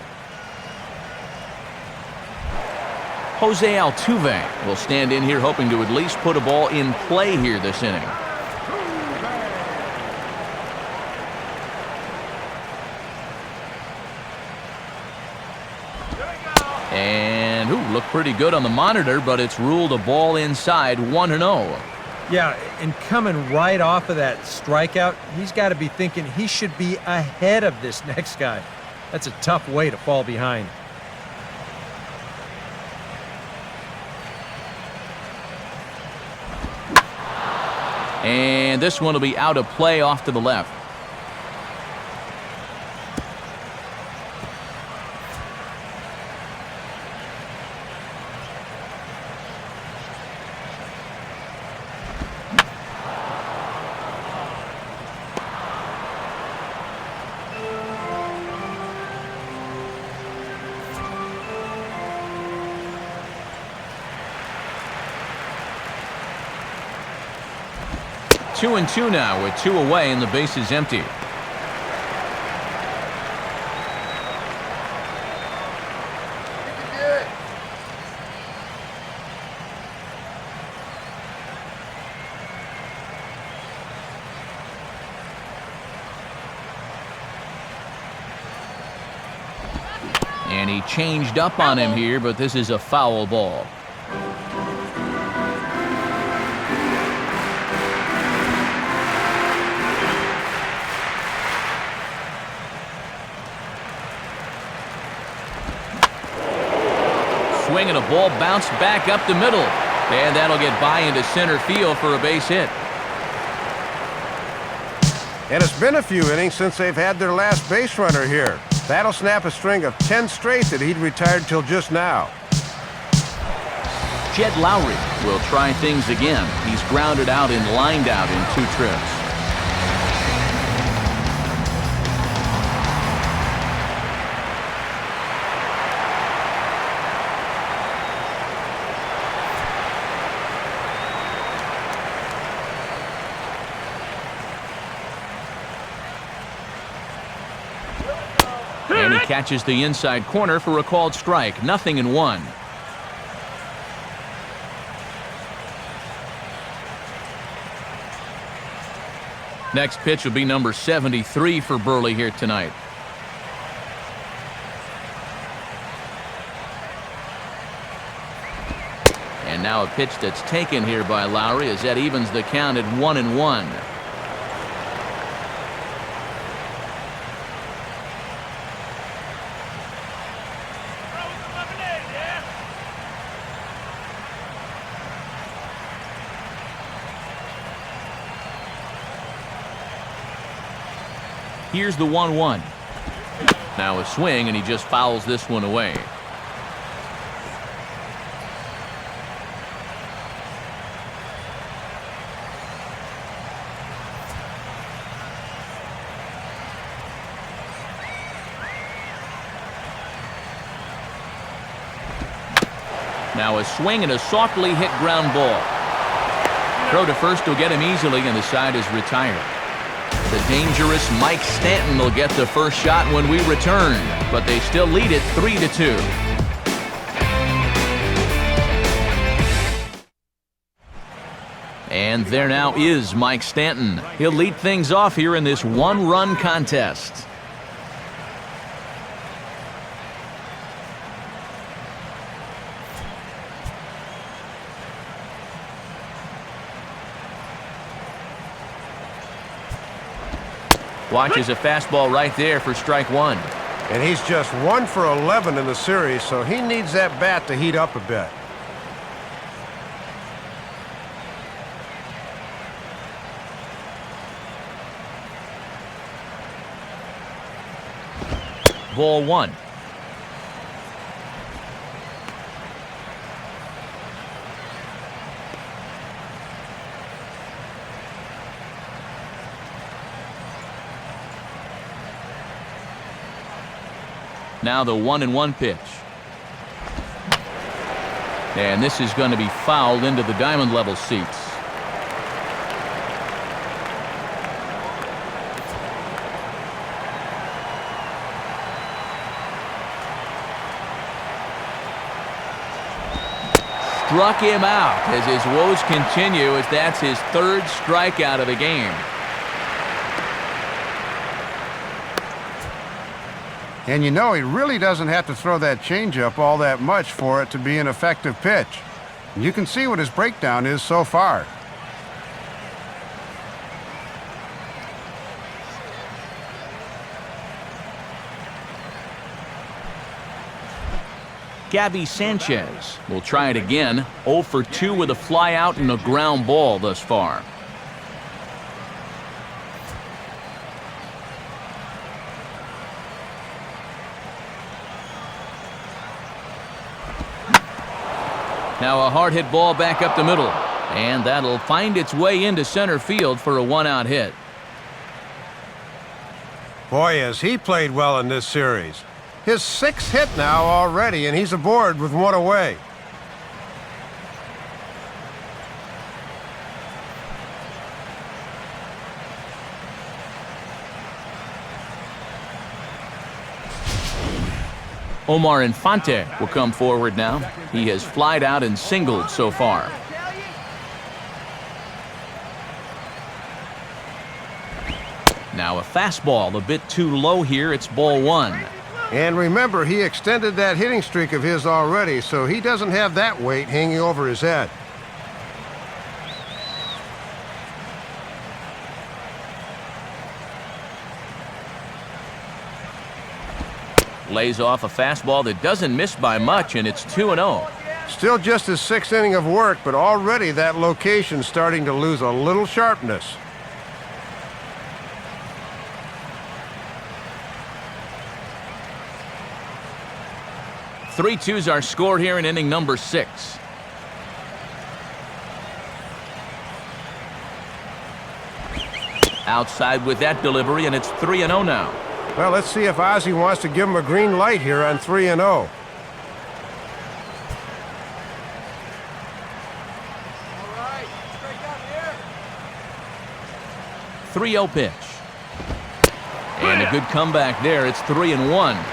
S1: Jose Altuve will stand in here hoping to at least put a ball in play here this inning. And looked pretty good on the monitor, but it's ruled a ball inside, 1-0.
S4: Yeah, and coming right off of that strikeout, he's got to be thinking he should be ahead of this next guy. That's a tough way to fall behind.
S1: And this one will be out of play off to the left. Two and two now with 2 away and the base is empty. And he changed up on him here, but this is a foul ball. Swing and a ball bounced back up the middle. And that'll get by into center field for a base hit.
S5: And it's been a few innings since they've had their last base runner here. That'll snap a string of 10 straight that he'd retired till just now.
S1: Jed Lowrie will try things again. He's grounded out and lined out in 2 trips. And he catches the inside corner for a called strike. 0-1. Next pitch will be number 73 for Burley here tonight. And now a pitch that's taken here by Lowrie as that evens the count at 1-1. Here's the 1-1. Now a swing, and he just fouls this one away. Now a swing and a softly hit ground ball. Throw to first will get him easily, and the side is retired. The dangerous Mike Stanton will get the first shot when we return, but they still lead it 3-2. And there now is Mike Stanton. He'll lead things off here in this one-run contest. Watches a fastball right there for strike 1.
S5: And he's just 1 for 11 in the series, so he needs that bat to heat up a bit.
S1: Ball 1. Now the 1-1 pitch. And this is going to be fouled into the diamond level seats. Struck him out as his woes continue, as that's his third strikeout of the game.
S3: And you know, he really doesn't have to throw that changeup all that much for it to be an effective pitch. You can see what his breakdown is so far.
S1: Gaby Sanchez will try it again. 0 for 2 with a fly out and a ground ball thus far. Now a hard hit ball back up the middle, and that'll find its way into center field for a 1-out hit.
S5: Boy, has he played well in this series. His 6th hit now already, and he's aboard with 1 away.
S1: Omar Infante will come forward now. He has flied out and singled so far. Now a fastball a bit too low here. It's ball 1.
S5: And remember, he extended that hitting streak of his already, so he doesn't have that weight hanging over his head.
S1: Lays off a fastball that doesn't miss by much, and it's 2-0.
S5: Still just his 6th inning of work, but already that location's starting to lose a little sharpness.
S1: Three twos are scored here in inning number 6. Outside with that delivery, and it's 3-0 now.
S5: Well, let's see if Ozzie wants to give him a green light here on 3-0.
S1: 3-0 pitch. And a good comeback there. It's 3-1.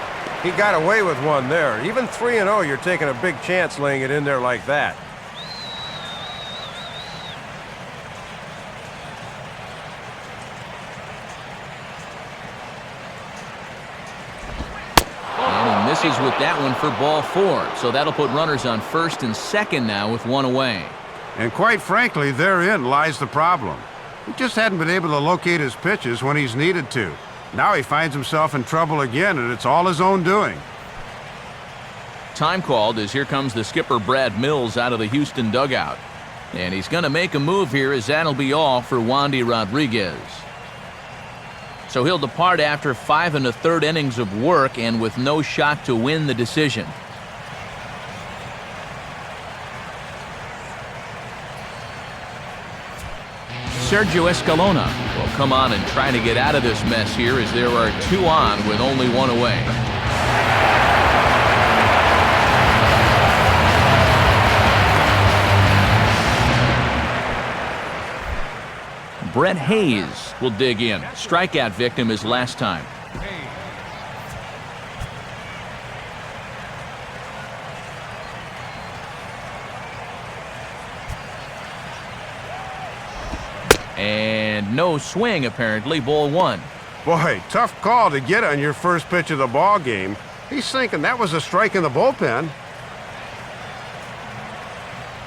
S5: He got away with one there. Even 3-0, you're taking a big chance laying it in there like that.
S1: And he misses with that one for ball 4. So that'll put runners on first and second now with 1 away.
S3: And quite frankly, therein lies the problem. He just hadn't been able to locate his pitches when he's needed to. Now he finds himself in trouble again, and it's all his own doing.
S1: Time called as here comes the skipper Brad Mills out of the Houston dugout. And he's going to make a move here, as that'll be all for Wandy Rodriguez. So he'll depart after 5 1/3 innings of work and with no shot to win the decision. Sergio Escalona will come on and try to get out of this mess here, as there are 2 on with only 1 away. Brett Hayes will dig in. Strikeout victim his last time. And no swing, apparently. Ball 1.
S5: Boy, tough call to get on your first pitch of the ball game. He's thinking that was a strike in the bullpen.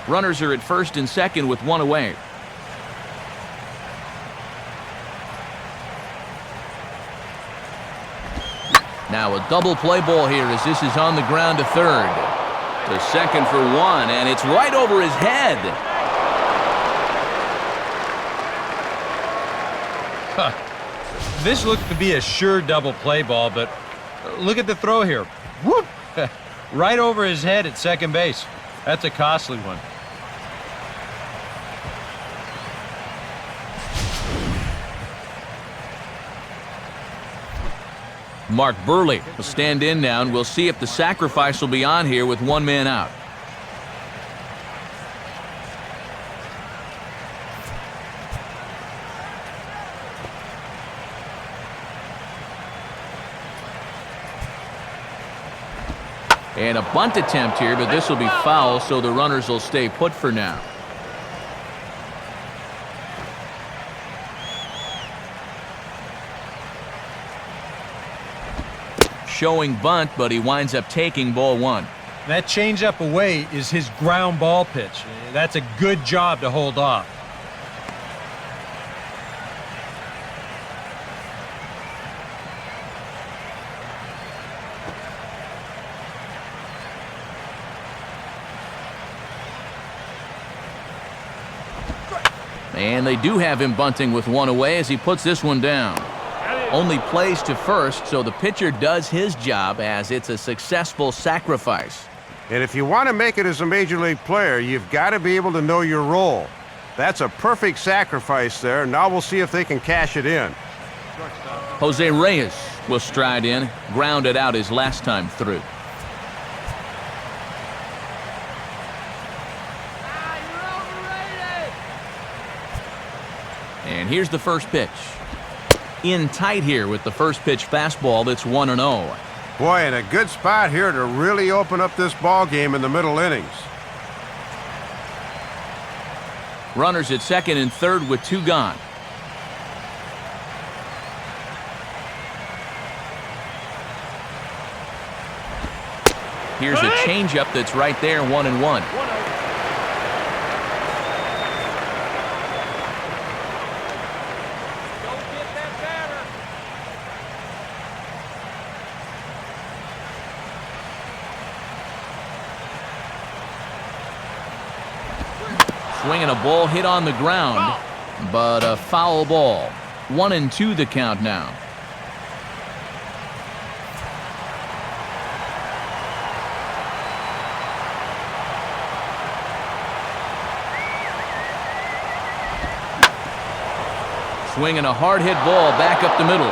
S1: Runners are at first and second with 1 away. Now a double play ball here, as this is on the ground to third. To second for 1, and it's right over his head.
S4: This looked to be a sure double play ball, but look at the throw here. Whoop! Right over his head at second base. That's a costly one.
S1: Mark Burley will stand in now, and we'll see if the sacrifice will be on here with 1 man out. And a bunt attempt here, but this will be foul, so the runners will stay put for now. Showing bunt, but he winds up taking ball one.
S4: That changeup away is his ground ball pitch. That's a good job to hold off.
S1: And they do have him bunting with one away as he puts this one down. Only plays to first, so the pitcher does his job as it's a successful sacrifice.
S5: And if you want to make it as a major league player, you've got to be able to know your role. That's a perfect sacrifice there. Now we'll see if they can cash it in.
S1: Jose Reyes will stride in, grounded out his last time through. And here's the first pitch. In tight here with the first pitch fastball that's 1-0.
S5: Boy, and a good spot here to really open up this ball game in the middle innings.
S1: Runners at second and third with two gone. Here's a changeup that's right there, 1-1. Swinging a ball hit on the ground, but a foul ball. 1-2 the count now. Swinging a hard hit ball back up the middle,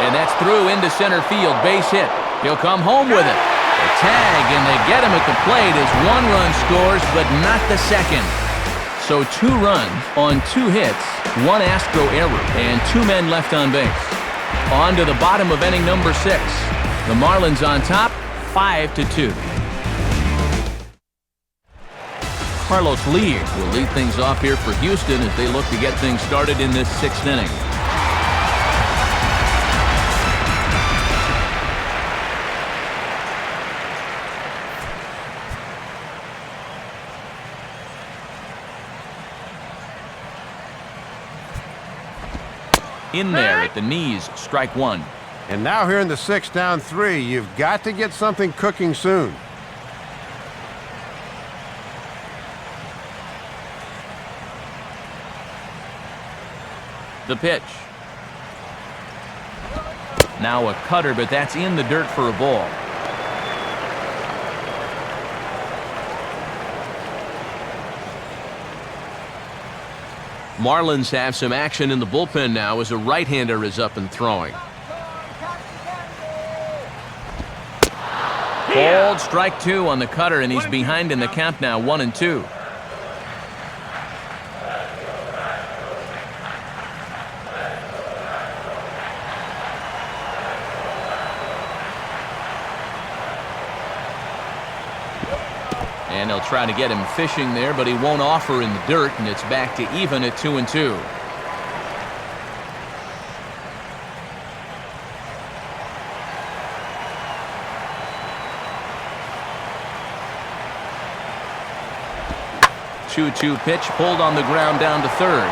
S1: and that's through into center field, base hit. He'll come home with it. A tag, and they get him at the plate as one run scores, but not the second. So 2 runs on 2 hits, 1 Astro error, and 2 men left on base. On to the bottom of inning number 6. The Marlins on top, 5-2. Carlos Lee will lead things off here for Houston as they look to get things started in this 6th inning. In there at the knees, strike 1.
S5: And now here in the 6th, down 3, you've got to get something cooking soon.
S1: The pitch. Now a cutter, but that's in the dirt for a ball. Marlins have some action in the bullpen now as a right-hander is up and throwing. Called strike 2 on the cutter, and he's behind in the count now, 1-2. And they'll try to get him fishing there, but he won't offer in the dirt, and it's back to even at 2-2. Two-2 pitch pulled on the ground down to third.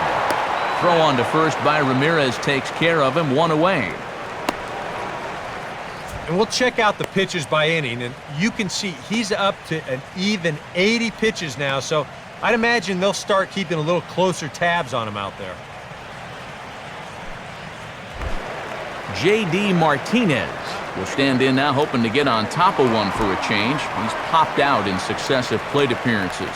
S1: Throw on to first by Ramirez takes care of him, 1 away.
S4: And we'll check out the pitches by inning, and you can see he's up to an even 80 pitches now, so I'd imagine they'll start keeping a little closer tabs on him out there.
S1: J.D. Martinez will stand in now, hoping to get on top of one for a change. He's popped out in successive plate appearances.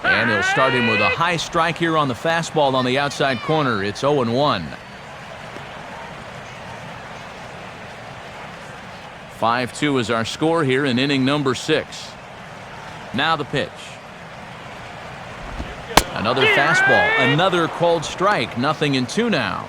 S1: And he'll start him with a high strike here on the fastball on the outside corner. It's 0-1. 5-2 is our score here in inning number 6. Now the pitch. Another fastball, another called strike, 0-2 now.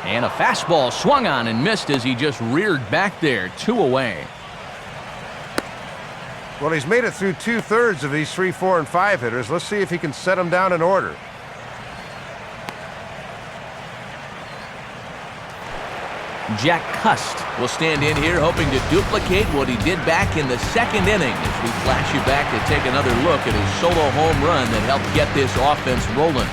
S1: And a fastball swung on and missed as he just reared back there, 2 away.
S5: Well, he's made it through 2/3 of these 3, 4, and 5 hitters. Let's see if he can set them down in order.
S1: Jack Cust will stand in here hoping to duplicate what he did back in the 2nd inning as we flash you back to take another look at his solo home run that helped get this offense rolling.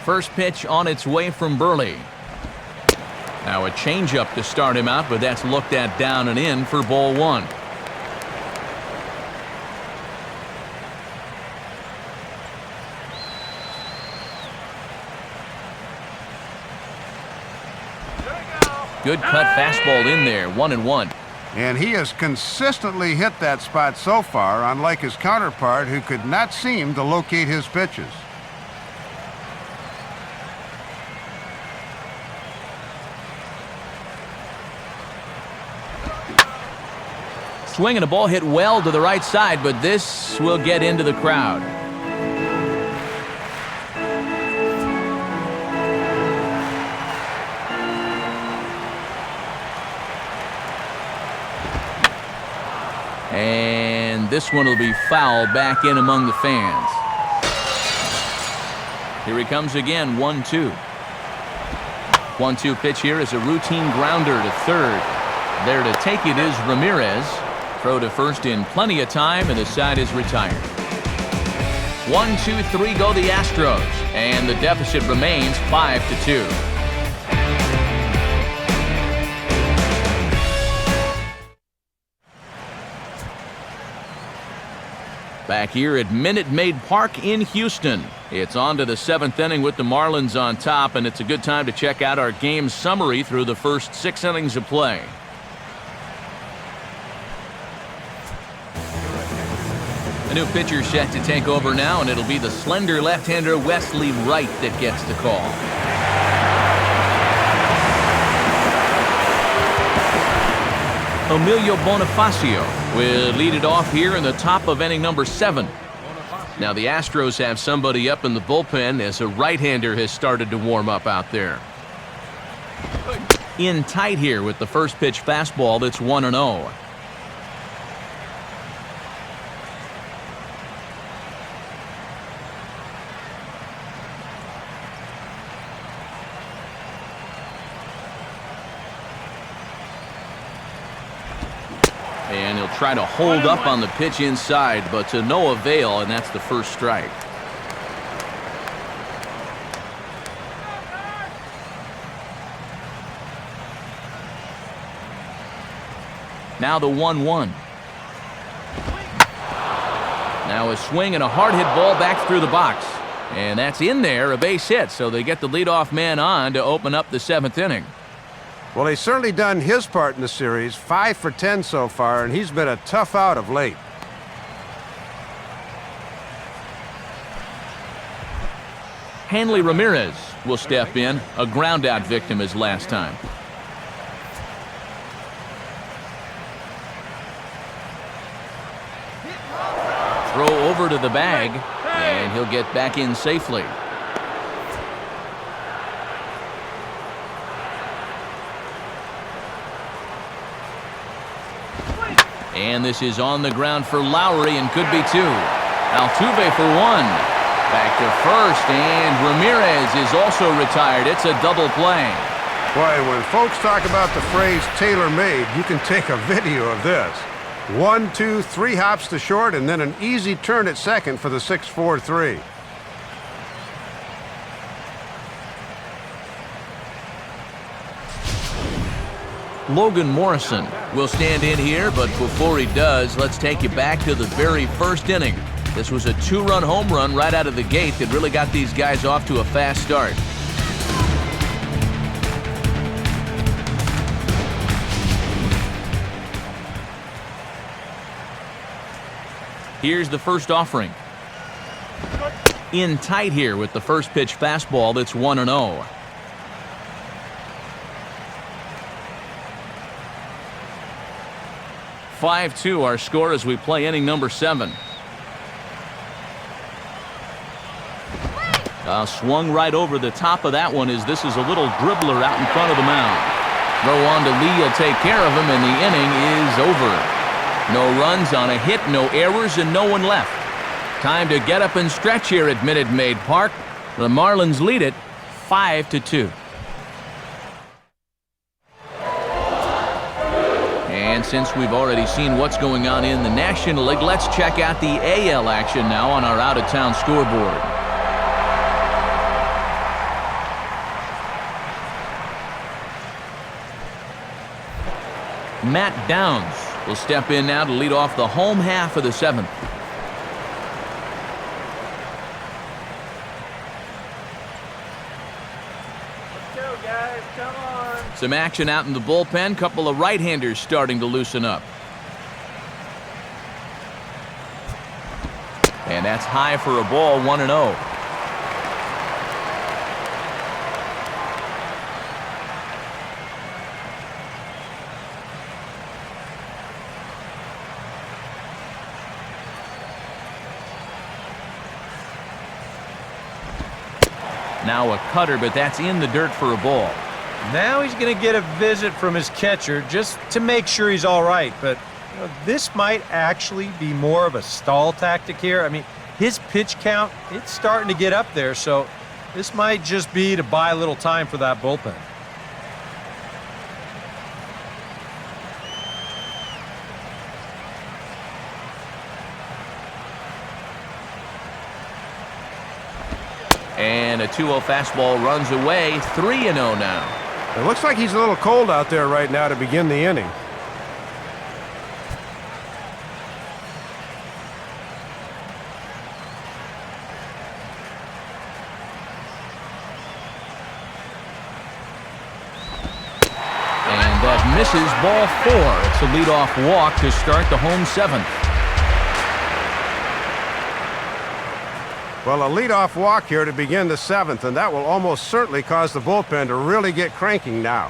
S1: First pitch on its way from Burley. Now a changeup to start him out, but that's looked at down and in for ball 1. Good cut fastball in there, 1-1.
S3: And he has consistently hit that spot so far, unlike his counterpart who could not seem to locate his pitches.
S1: Swing and a ball hit well to the right side, but this will get into the crowd. And this one will be foul back in among the fans. Here he comes again, 1-2. 1-2 pitch here is a routine grounder to third. There to take it is Ramirez. Throw to first in plenty of time, and the side is retired. 1-2-3 go the Astros, and the deficit remains 5-2. Back here at Minute Maid Park in Houston. It's on to the 7th inning with the Marlins on top, and it's a good time to check out our game summary through the first 6 innings of play. A new pitcher set to take over now, and it'll be the slender left-hander Wesley Wright that gets the call. Emilio Bonifacio will lead it off here in the top of inning number 7. Now the Astros have somebody up in the bullpen as a right-hander has started to warm up out there. In tight here with the first pitch fastball that's 1-0. And he'll try to hold up on the pitch inside, but to no avail, and that's the first strike. Now the 1-1. Now a swing and a hard hit ball back through the box. And that's in there, a base hit, so they get the leadoff man on to open up the 7th inning.
S5: Well, he's certainly done his part in the series, 5 for 10 so far, and he's been a tough out of late.
S1: Hanley Ramirez will step in, a ground-out victim as last time. Throw over to the bag, and he'll get back in safely. And this is on the ground for Lowrie and could be 2. Altuve for 1. Back to first, and Ramirez is also retired. It's a double play.
S5: Boy, when folks talk about the phrase tailor-made, you can take a video of this. 1, 2, 3 hops to short, and then an easy turn at second for the 6-4-3.
S1: Logan Morrison will stand in here, but before he does, let's take you back to the very first inning. This was a 2-run home run right out of the gate that really got these guys off to a fast start. Here's the first offering. In tight here with the first pitch fastball that's 1-0. "5-2" our score as we play inning number 7. Swung right over the top of that one as this is a little dribbler out in front of the mound. Throw on to Lee will take care of him, and the inning is over. No runs on a hit, no errors, and no one left. Time to get up and stretch here at Minute Maid Park. The Marlins lead it 5-2. And since we've already seen what's going on in the National League, let's check out the AL action now on our out-of-town scoreboard. Matt Downs will step in now to lead off the home half of the 7th.
S2: Let's go, guys. Come on.
S1: Some action out in the bullpen. Couple of right-handers starting to loosen up. And that's high for a ball, 1-0. Now a cutter, but that's in the dirt for a ball.
S4: Now he's going to get a visit from his catcher just to make sure he's all right. But this might actually be more of a stall tactic here. I mean, his pitch count, it's starting to get up there, so this might just be to buy a little time for that bullpen.
S1: And a 2-0 fastball runs away, 3-0 now.
S5: It looks like he's a little cold out there right now to begin the inning.
S1: And that misses, ball 4. It's a leadoff walk to start the home 7th.
S5: Well, a leadoff walk here to begin the 7th, and that will almost certainly cause the bullpen to really get cranking now.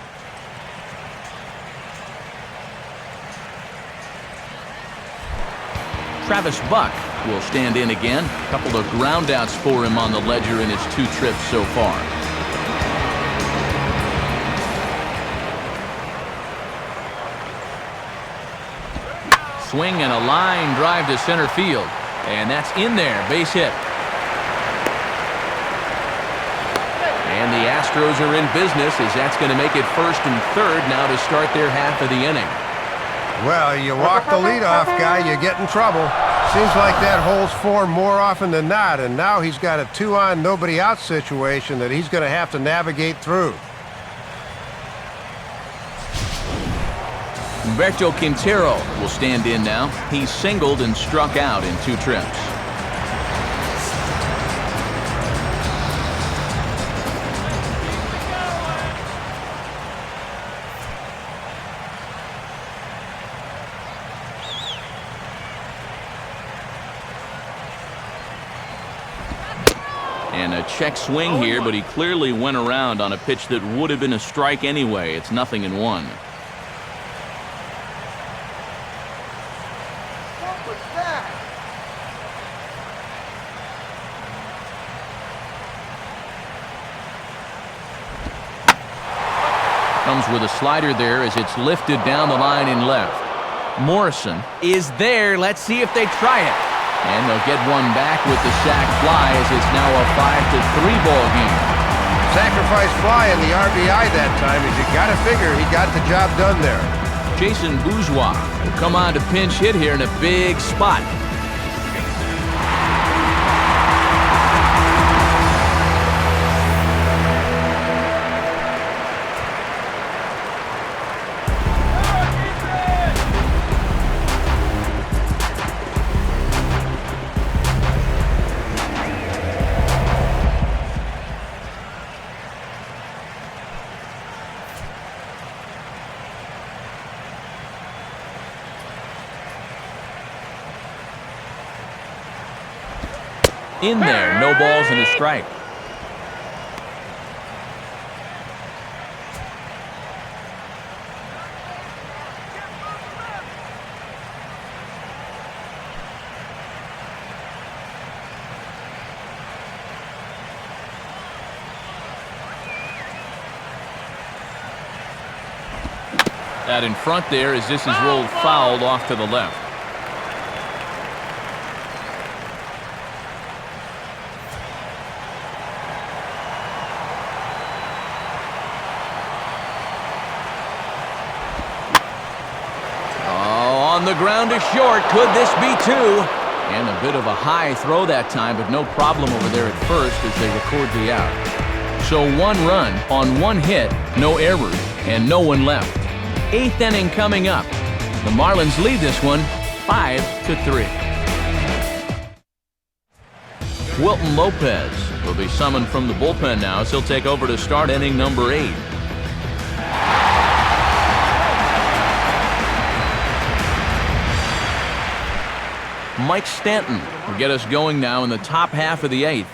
S1: Travis Buck will stand in again. A couple of groundouts for him on the ledger in his 2 trips so far. Swing and a line drive to center field. And that's in there, base hit. And the Astros are in business as that's going to make it 1st and 3rd now to start their half of the inning.
S5: Well, you walk the leadoff guy, you get in trouble. Seems like that holds 4 more often than not, and now he's got a 2-on, nobody-out situation that he's going to have to navigate through.
S1: Humberto Quintero will stand in now. He's singled and struck out in 2 trips. And a check swing here, but he clearly went around on a pitch that would have been a strike anyway. It's 0-1. Comes with a slider there as it's lifted down the line in left. Morrison is there. Let's see if they try it. And they'll get one back with the sac fly as it's now a 5-3 ball game.
S5: Sacrifice fly in the RBI that time, as you got to figure he got the job done there.
S1: Jason Bourgeois will come on to pinch hit here in a big spot. In there, no balls and a strike. Out in front there as this is rolled fouled off to the left. On the ground to short. Could this be two? And a bit of a high throw that time, but no problem over there at first as they record the out. So 1 run on 1 hit, no errors, and no one left. 8th inning coming up. The Marlins lead this one 5-3. Wilton Lopez will be summoned from the bullpen now as he'll take over to start inning number 8. Mike Stanton will get us going now in the top half of the 8th.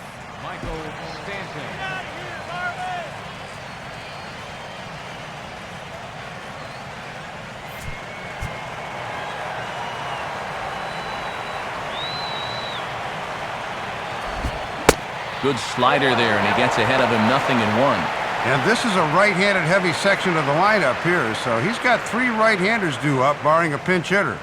S1: Good slider there, and he gets ahead of him 0-1.
S3: And this is a right-handed heavy section of the lineup here, so he's got 3 right-handers due up, barring a pinch hitter.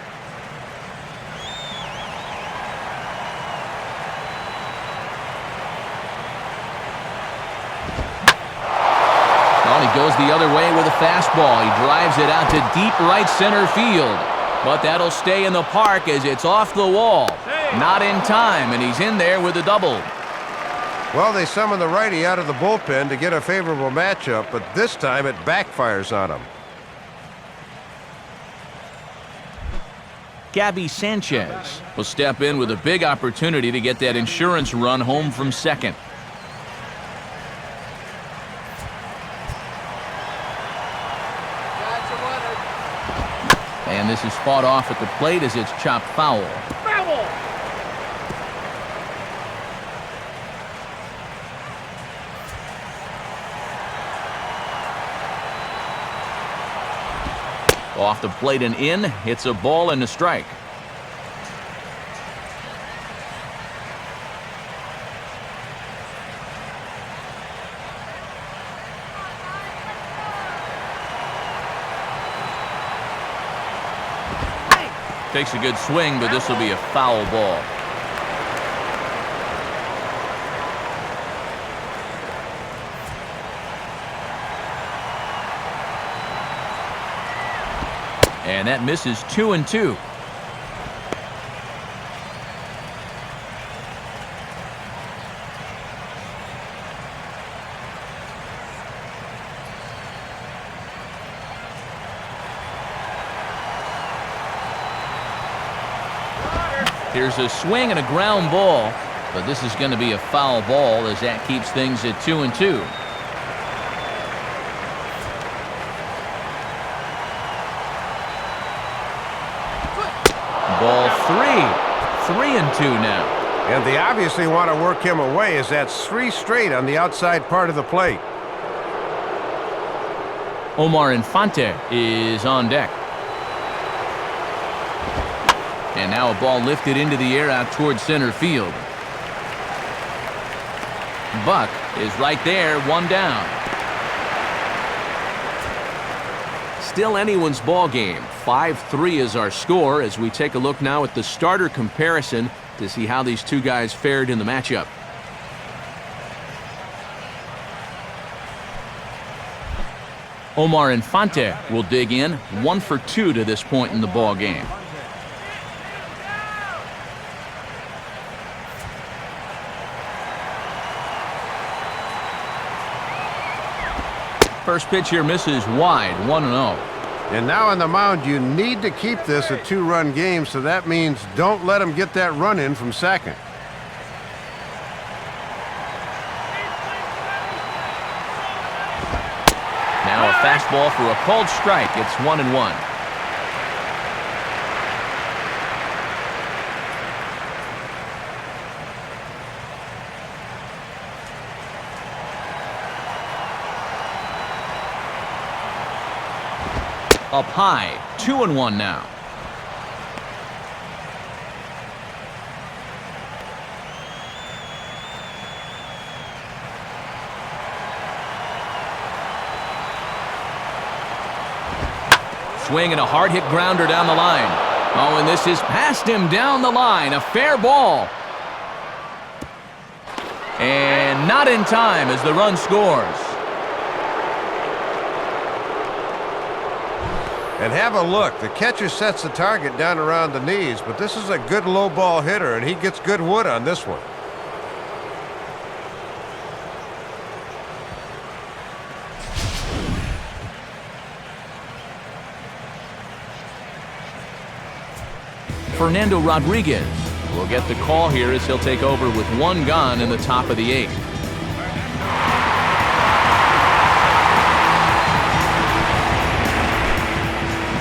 S1: Well, he goes the other way with a fastball. He drives it out to deep right center field. But that'll stay in the park as it's off the wall. Not in time, and he's in there with a double.
S5: Well, they summon the righty out of the bullpen to get a favorable matchup, but this time it backfires on him.
S1: Gaby Sanchez will step in with a big opportunity to get that insurance run home from second. And this is fought off at the plate as it's chopped foul. Off the plate and in. It's a ball and a strike. Takes a good swing, but this will be a foul ball. And that misses 2-2. Here's a swing and a ground ball, but this is going to be a foul ball as that keeps things at 2-2. Ball 3-2 now.
S5: And they obviously want to work him away as that's 3 straight on the outside part of the plate.
S1: Omar Infante is on deck. And now a ball lifted into the air out towards center field. Buck is right there, 1 down. Still anyone's ball game. 5-3 is our score as we take a look now at the starter comparison to see how these two guys fared in the matchup. Omar Infante will dig in, 1 for 2 to this point in the ball game. First pitch here misses wide, 1-0.
S5: And now on the mound, you need to keep this a 2-run game, so that means don't let him get that run in from second.
S1: Now a fastball for a called strike. It's 1-1. Up high, 2-1 now. Swing and a hard hit grounder down the line. Oh, and this is past him down the line. A fair ball. And not in time as the run scores.
S5: And have a look. The catcher sets the target down around the knees, but this is a good low ball hitter, and he gets good wood on this one.
S1: Fernando Rodriguez will get the call here as he'll take over with one gone in the top of the 8th.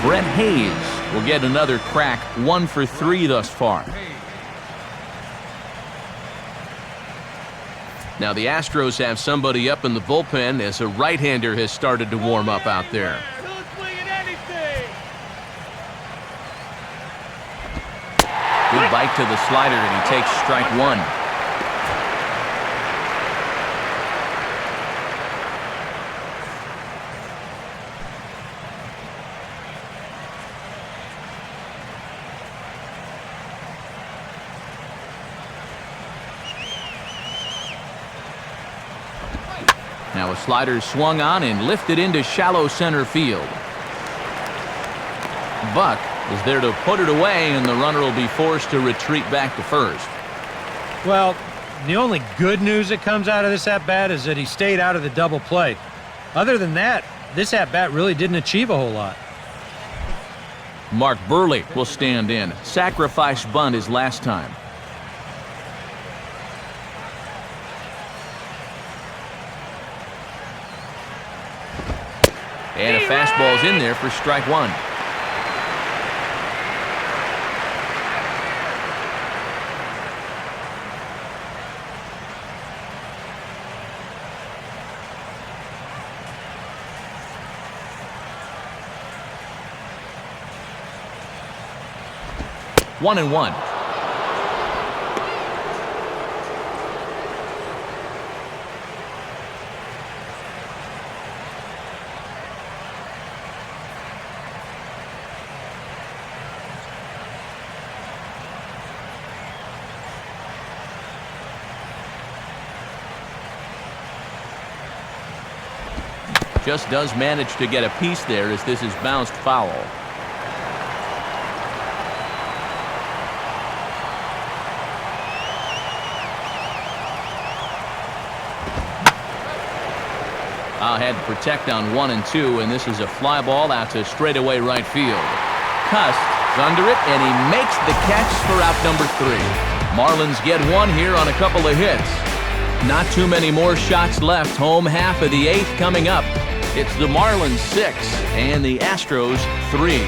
S1: Brett Hayes will get another crack, 1 for 3 thus far. Now the Astros have somebody up in the bullpen as a right-hander has started to warm up out there. Good bite to the slider, and he takes strike 1. Now a slider swung on and lifted into shallow center field. Buck is there to put it away, and the runner will be forced to retreat back to first.
S4: Well, the only good news that comes out of this at-bat is that he stayed out of the double play. Other than that, this at-bat really didn't achieve a whole lot.
S1: Mark Burley will stand in. Sacrifice bunt his last time. And a fastball's in there for strike 1. One and one. Just does manage to get a piece there as this is bounced foul. Had to protect on 1 and 2, and this is a fly ball out to straightaway right field. Cust's under it, and he makes the catch for out number 3. Marlins get one here on a couple of hits. Not too many more shots left. Home half of the 8th coming up. It's the Marlins 6 and the Astros 3.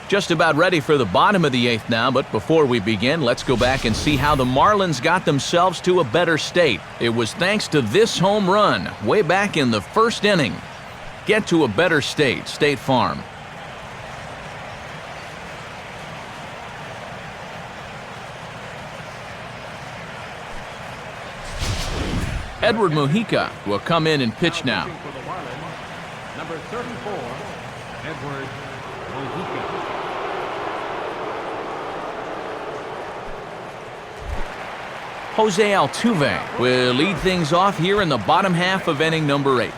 S1: Just about ready for the bottom of the 8th now, but before we begin, let's go back and see how the Marlins got themselves to a better state. It was thanks to this home run way back in the first inning. Get to a better state, State Farm. Edward Mujica will come in and pitch now.
S6: Number 34, Edward Mujica.
S1: Jose Altuve will lead things off here in the bottom half of inning number 8.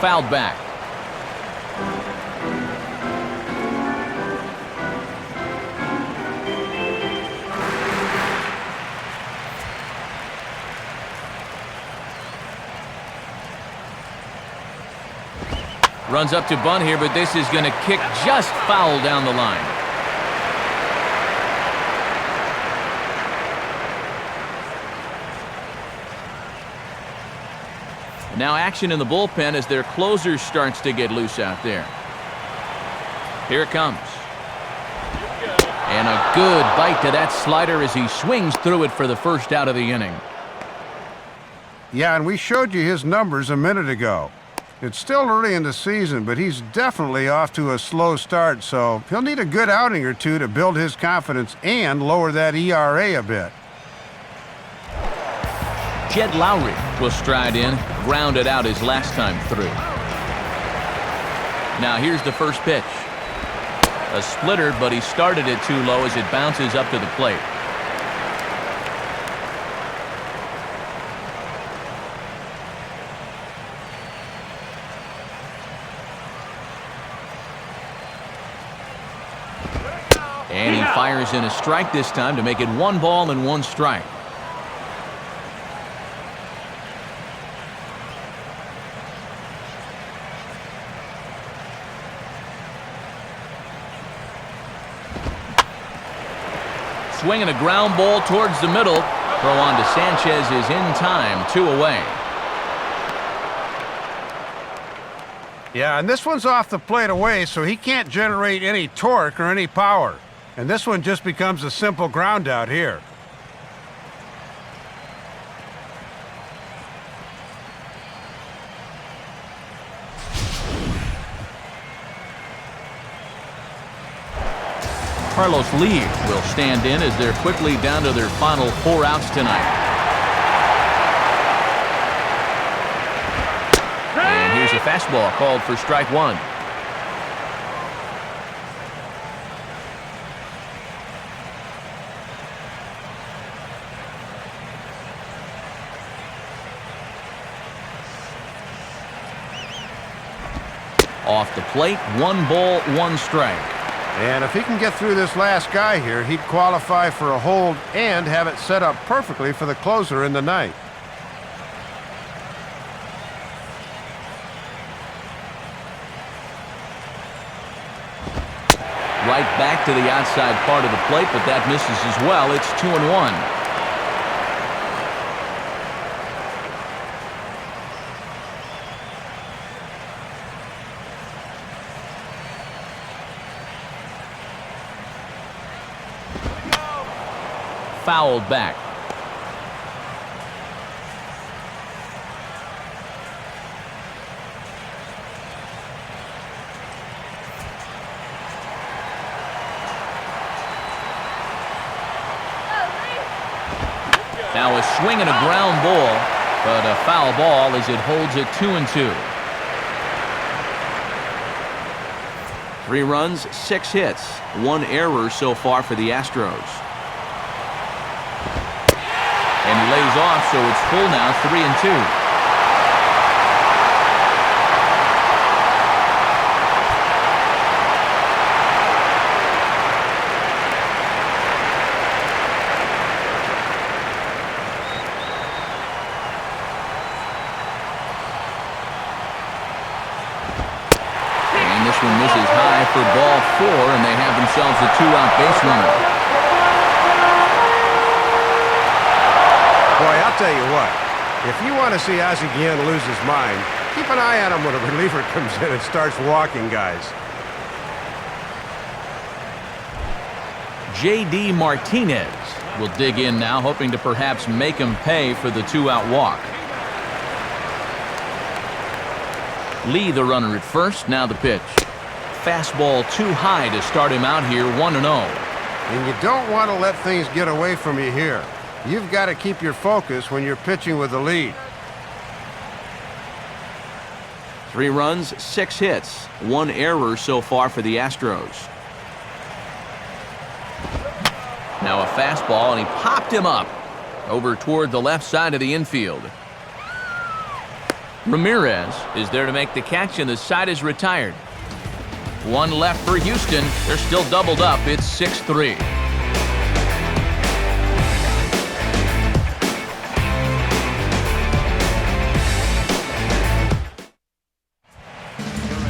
S1: Fouled back. Runs up to bunt here, but this is going to kick just foul down the line. Now action in the bullpen as their closer starts to get loose out there. Here it comes. And a good bite to that slider as he swings through it for the first out of the inning.
S3: Yeah, and we showed you his numbers a minute ago. It's still early in the season, but he's definitely off to a slow start, so he'll need a good outing or two to build his confidence and lower that ERA a bit.
S1: Jed Lowrie will stride in, grounded out his last time through. Now here's the first pitch. A splitter, but he started it too low as it bounces up to the plate. And he fires in a strike this time to make it 1 ball and 1 strike. Swinging a ground ball towards the middle. Throw on to Sanchez is in time, 2 away.
S3: Yeah, and this one's off the plate away, so he can't generate any torque or any power. And this one just becomes a simple ground out here.
S1: Carlos Lee will stand in as they're quickly down to their final 4 outs tonight. And here's a fastball called for strike 1. Off the plate, 1 ball, 1 strike.
S5: And if he can get through this last guy here, he'd qualify for a hold and have it set up perfectly for the closer in the ninth.
S1: Right back to the outside part of the plate, but that misses as well. It's 2-1. Fouled back. Now a swing and a ground ball, but a foul ball as it holds it 2-2. 3 runs, 6 hits, 1 error so far for the Astros. And he lays off, so it's full now, 3-2. And this one misses high for ball 4, and they have themselves a 2-out base runner.
S5: Boy, I'll tell you what, if you want to see Ozzie Guillen lose his mind, keep an eye on him when a reliever comes in and starts walking guys.
S1: J.D. Martinez will dig in now, hoping to perhaps make him pay for the 2-out walk. Lee, the runner at first, now the pitch. Fastball too high to start him out here, 1-0.
S5: And you don't want to let things get away from you here. You've got to keep your focus when you're pitching with the lead.
S1: 3 runs, 6 hits, 1 error so far for the Astros. Now a fastball, and he popped him up over toward the left side of the infield. Ramirez is there to make the catch, and the side is retired. 1 left for Houston. They're still doubled up. It's 6-3.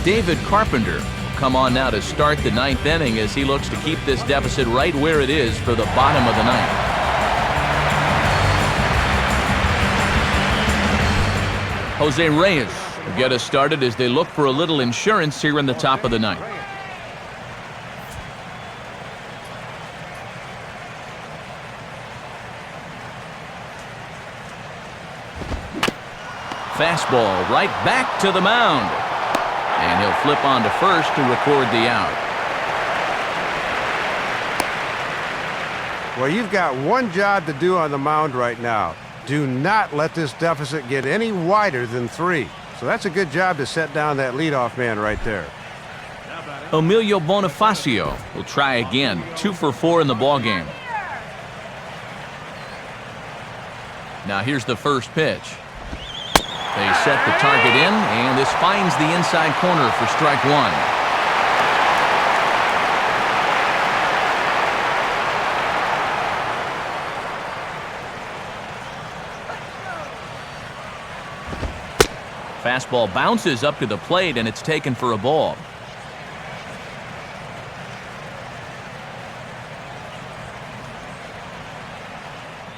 S1: David Carpenter will come on now to start the 9th inning as he looks to keep this deficit right where it is for the bottom of the 9th. Jose Reyes will get us started as they look for a little insurance here in the top of the 9th. Fastball right back to the mound. And he'll flip on to first to record the out.
S5: Well, you've got one job to do on the mound right now. Do not let this deficit get any wider than 3. So that's a good job to set down that leadoff man right there.
S1: Emilio Bonifacio will try again. 2 for 4 in the ballgame. Now here's the first pitch. They set the target in, and this finds the inside corner for strike 1. Fastball bounces up to the plate, and it's taken for a ball.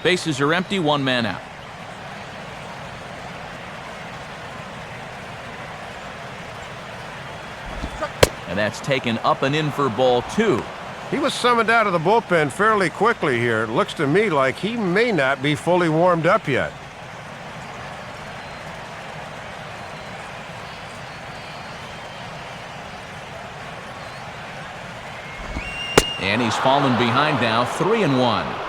S1: Bases are empty, 1 man out. And that's taken up and in for ball 2.
S5: He was summoned out of the bullpen fairly quickly here. It looks to me like he may not be fully warmed up yet.
S1: And he's fallen behind now, 3-1.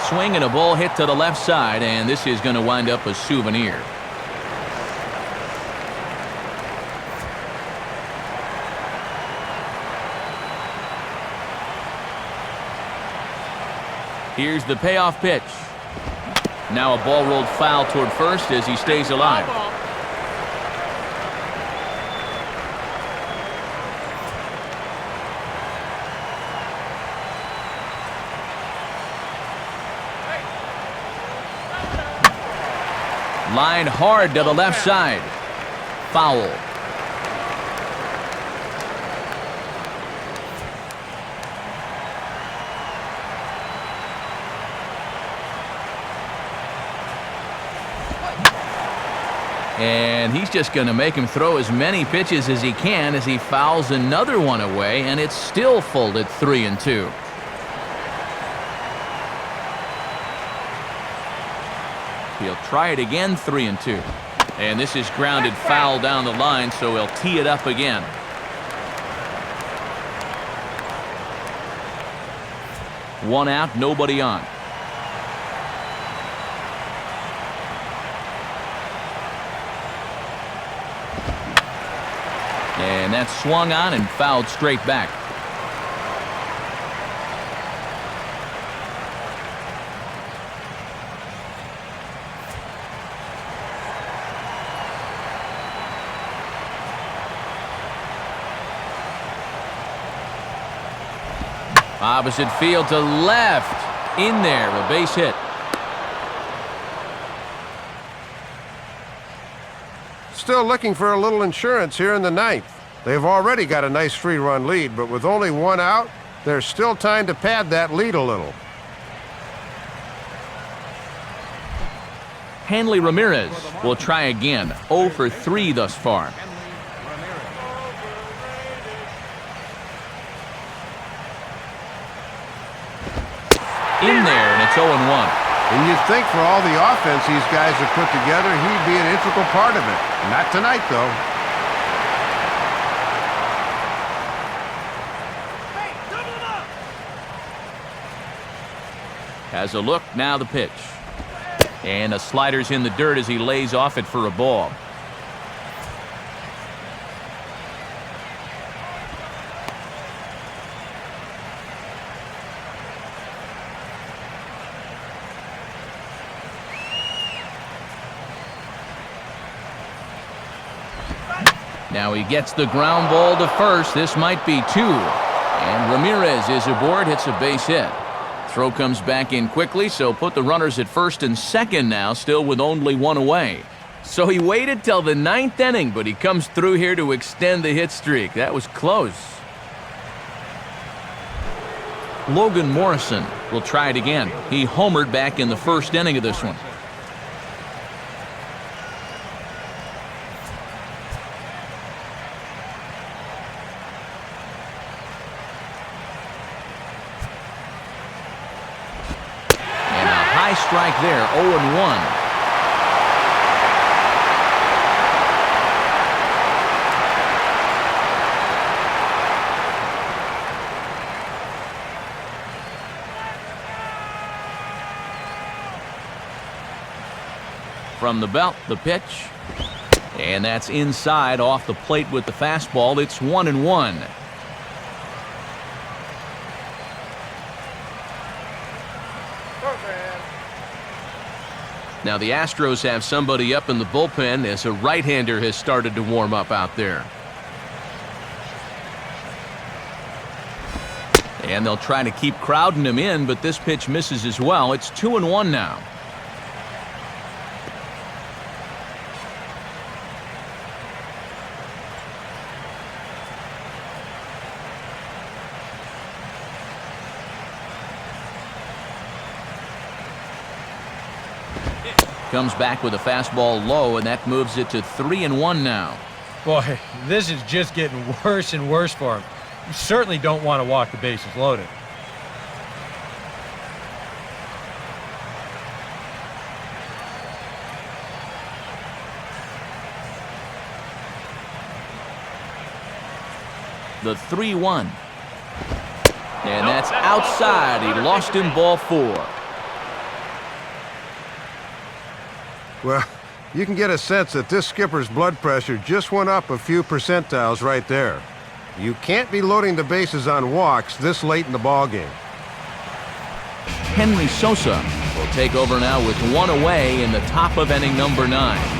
S1: Swing and a ball hit to the left side, and this is going to wind up a souvenir. Here's the payoff pitch. Now a ball rolled foul toward first as he stays alive. Line hard to the left side. Foul. And he's just going to make him throw as many pitches as he can as he fouls another one away, and it's still folded 3-2. He'll try it again, 3-2. And this is grounded foul down the line, so he'll tee it up again. One out, nobody on. And that's swung on and fouled straight back. Opposite field to left. In there, a base hit.
S5: Still looking for a little insurance here in the 9th. They've already got a nice 3-run lead, but with only 1 out, there's still time to pad that lead a little.
S1: Hanley Ramirez will try again. 0 for 3 thus far. In there, and it's 0-1.
S5: And you'd think for all the offense these guys have put together, he'd be an integral part of it. Not tonight, though.
S2: Hey, double him up!
S1: Has a look, now the pitch. And the slider's in the dirt as he lays off it for a ball. Now he gets the ground ball to first. This might be 2. And Ramirez is aboard, hits a base hit. Throw comes back in quickly, so put the runners at first and second now, still with only 1 away. So he waited till the 9th inning, but he comes through here to extend the hit streak. That was close. Logan Morrison will try it again. He homered back in the first inning of this one. strike there, 0-1. From the belt, the pitch. And that's inside off the plate with the fastball. It's 1-1. Now the Astros have somebody up in the bullpen as a right-hander has started to warm up out there. And they'll try to keep crowding him in, but this pitch misses as well. It's 2-1 now. Comes back with a fastball low, and that moves it to 3-1 now.
S4: Boy, this is just getting worse and worse for him. You certainly don't want to walk the bases loaded.
S1: The 3-1. And that's outside. He lost him, ball 4.
S5: Well, you can get a sense that this skipper's blood pressure just went up a few percentiles right there. You can't be loading the bases on walks this late in the ballgame.
S1: Henry Sosa will take over now with 1 away in the top of inning number 9.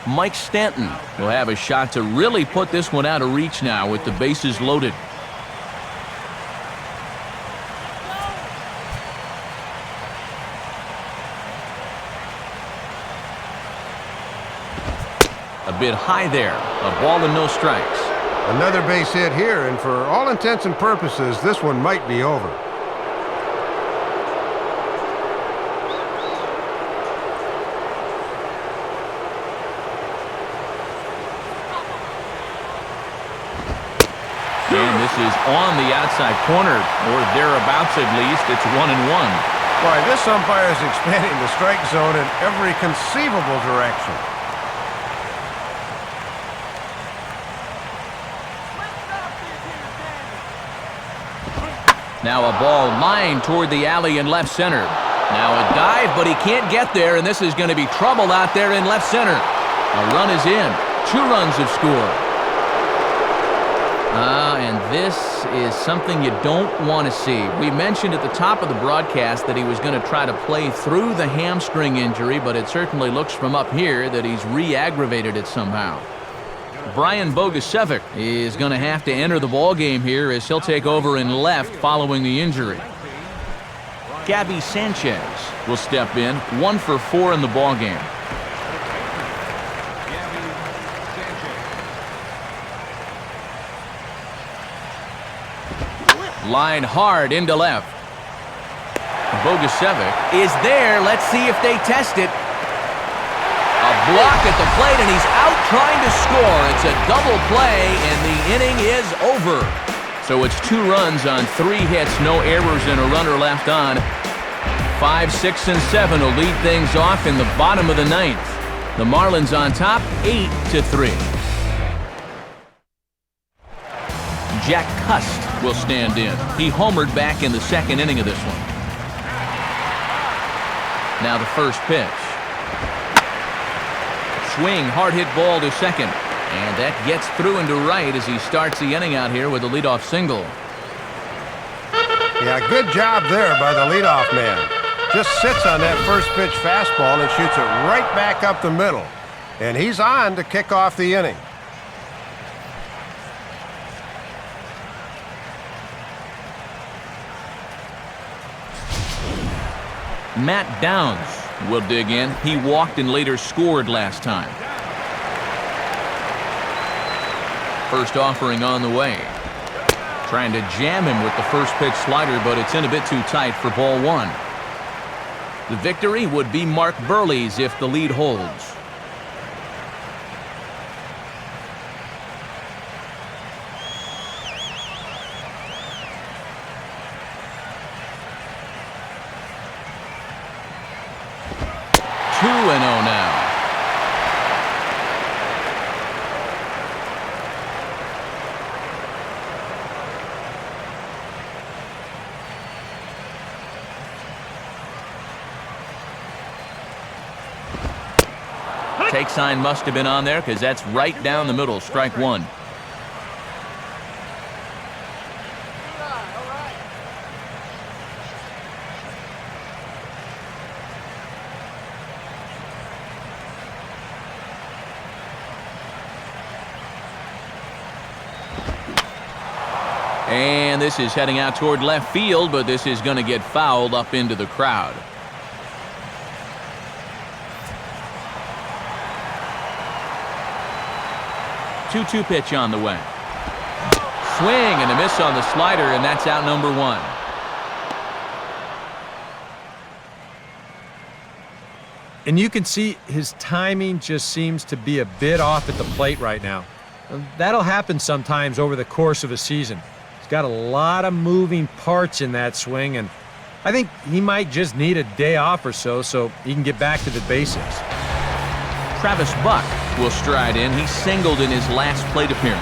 S1: Mike Stanton will have a shot to really put this one out of reach now with the bases loaded. A bit high there. A ball and no strikes.
S5: Another base hit here, and for all intents and purposes, this one might be over.
S1: And this is on the outside corner, or thereabouts at least. It's 1-1.
S5: Boy, this umpire is expanding the strike zone in every conceivable direction.
S1: Now a ball lined toward the alley in left center. Now a dive, but he can't get there, and this is going to be trouble out there in left center. A run is in. 2 runs have scored. And this is something you don't want to see. We mentioned at the top of the broadcast that he was going to try to play through the hamstring injury, but it certainly looks from up here that he's re-aggravated it somehow. Brian Bogusevic is going to have to enter the ballgame here as he'll take over in left following the injury. Gaby Sanchez will step in, 1 for 4 in the ballgame. Line hard into left. Bogusevic is there. Let's see if they test it. A block at the plate, and he's out trying to score. It's a double play, and the inning is over. So it's 2 runs on 3 hits, no errors, and a runner left on. 5, 6, and 7 will lead things off in the bottom of the 9th. The Marlins on top, 8-3. Jack Cust will stand in. He homered back in the 2nd inning of this one. Now the first pitch. Swing, hard hit ball to second. And that gets through into right as he starts the inning out here with a leadoff single.
S5: Yeah, good job there by the leadoff man. Just sits on that first pitch fastball and shoots it right back up the middle. And he's on to kick off the inning.
S1: Matt Downs will dig in. He walked and later scored last time. First offering on the way. Trying to jam him with the first pitch slider, but it's in a bit too tight for ball 1. The victory would be Mark Burley's if the lead holds. Two and 0 now. Take sign must have been on there because that's right down the middle. Strike one. And this is heading out toward left field, but this is going to get fouled up into the crowd. 2-2 pitch on the way. Swing and a miss on the slider, and that's out number one.
S4: And you can see his timing just seems to be a bit off at the plate right now. That'll happen sometimes over the course of a season. He's got a lot of moving parts in that swing, and I think he might just need a day off or so he can get back to the basics.
S1: Travis Buck will stride in. He singled in his last plate appearance.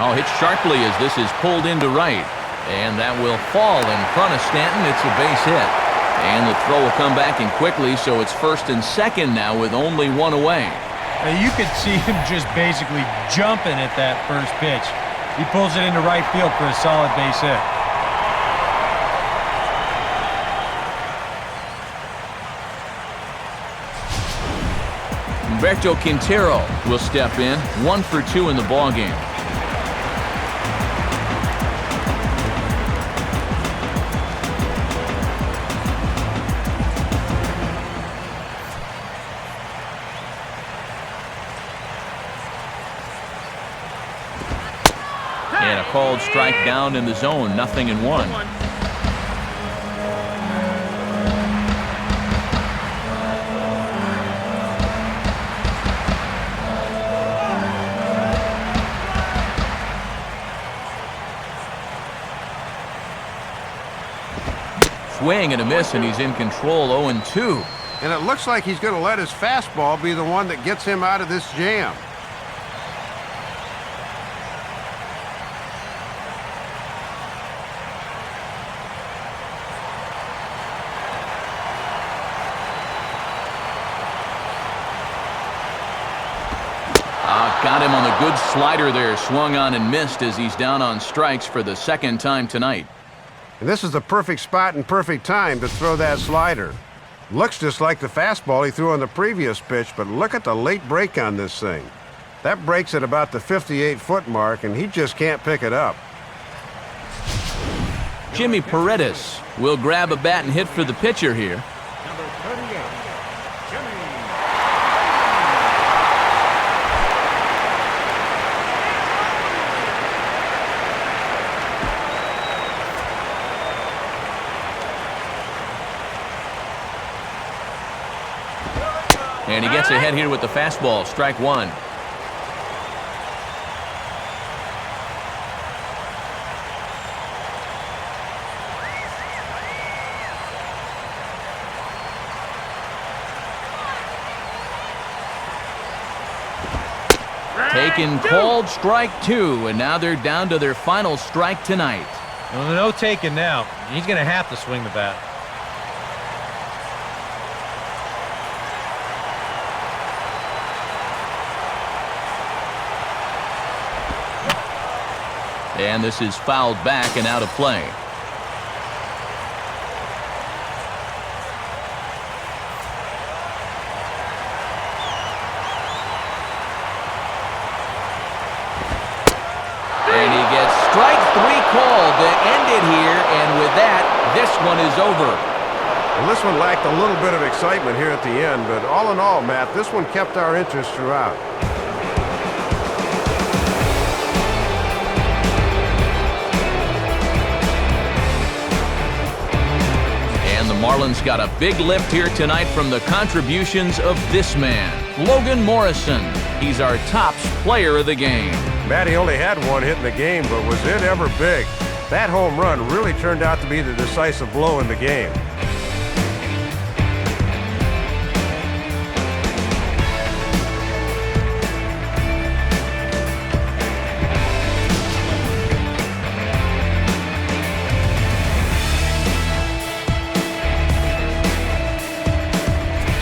S1: Oh, hit sharply as this is pulled into right. And that will fall in front of Stanton. It's a base hit. And the throw will come back in quickly, so it's first and second now with only one away.
S4: You could see him just basically jumping at that first pitch. He pulls it into right field for a solid base hit.
S1: Humberto Quintero will step in, 1 for 2 in the ballgame. And a called strike down in the zone, 0-1. Swing and a miss, and he's in control, 0-2.
S3: And it looks like he's going to let his fastball be the one that gets him out of this jam.
S1: Got him on the good slider there, swung on and missed as he's down on strikes for the second time tonight.
S3: And this is the perfect spot and perfect time to throw that slider. Looks just like the fastball he threw on the previous pitch, but look at the late break on this thing. That breaks at about the 58-foot mark, and he just can't pick it up.
S1: Jimmy Paredes will grab a bat and hit for the pitcher here.
S6: Number 38, Jimmy.
S1: And he gets ahead here with the fastball, strike one. Taken, called strike two, and now they're down to their final strike tonight.
S4: Well, no taking now. He's going to have to swing the bat.
S1: And this is fouled back and out of play. And he gets strike three called to end it here, and with that, this one is over.
S3: Well, this one lacked a little bit of excitement here at the end, but all in all, Matt, this one kept our interest throughout.
S1: Marlins got a big lift here tonight from the contributions of this man, Logan Morrison. He's our tops player of the game.
S5: Matty only had one hit in the game, but was it ever big? That home run really turned out to be the decisive blow in the game.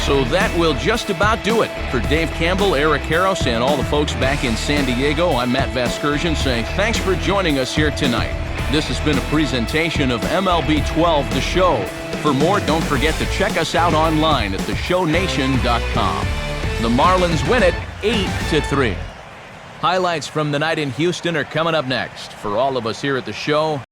S1: So that will just about do it. For Dave Campbell, Eric Harros, and all the folks back in San Diego, I'm Matt Vasgersian saying thanks for joining us here tonight. This has been a presentation of MLB 12, The Show. For more, don't forget to check us out online at theshownation.com. The Marlins win it 8-3. Highlights from the night in Houston are coming up next. For all of us here at the show,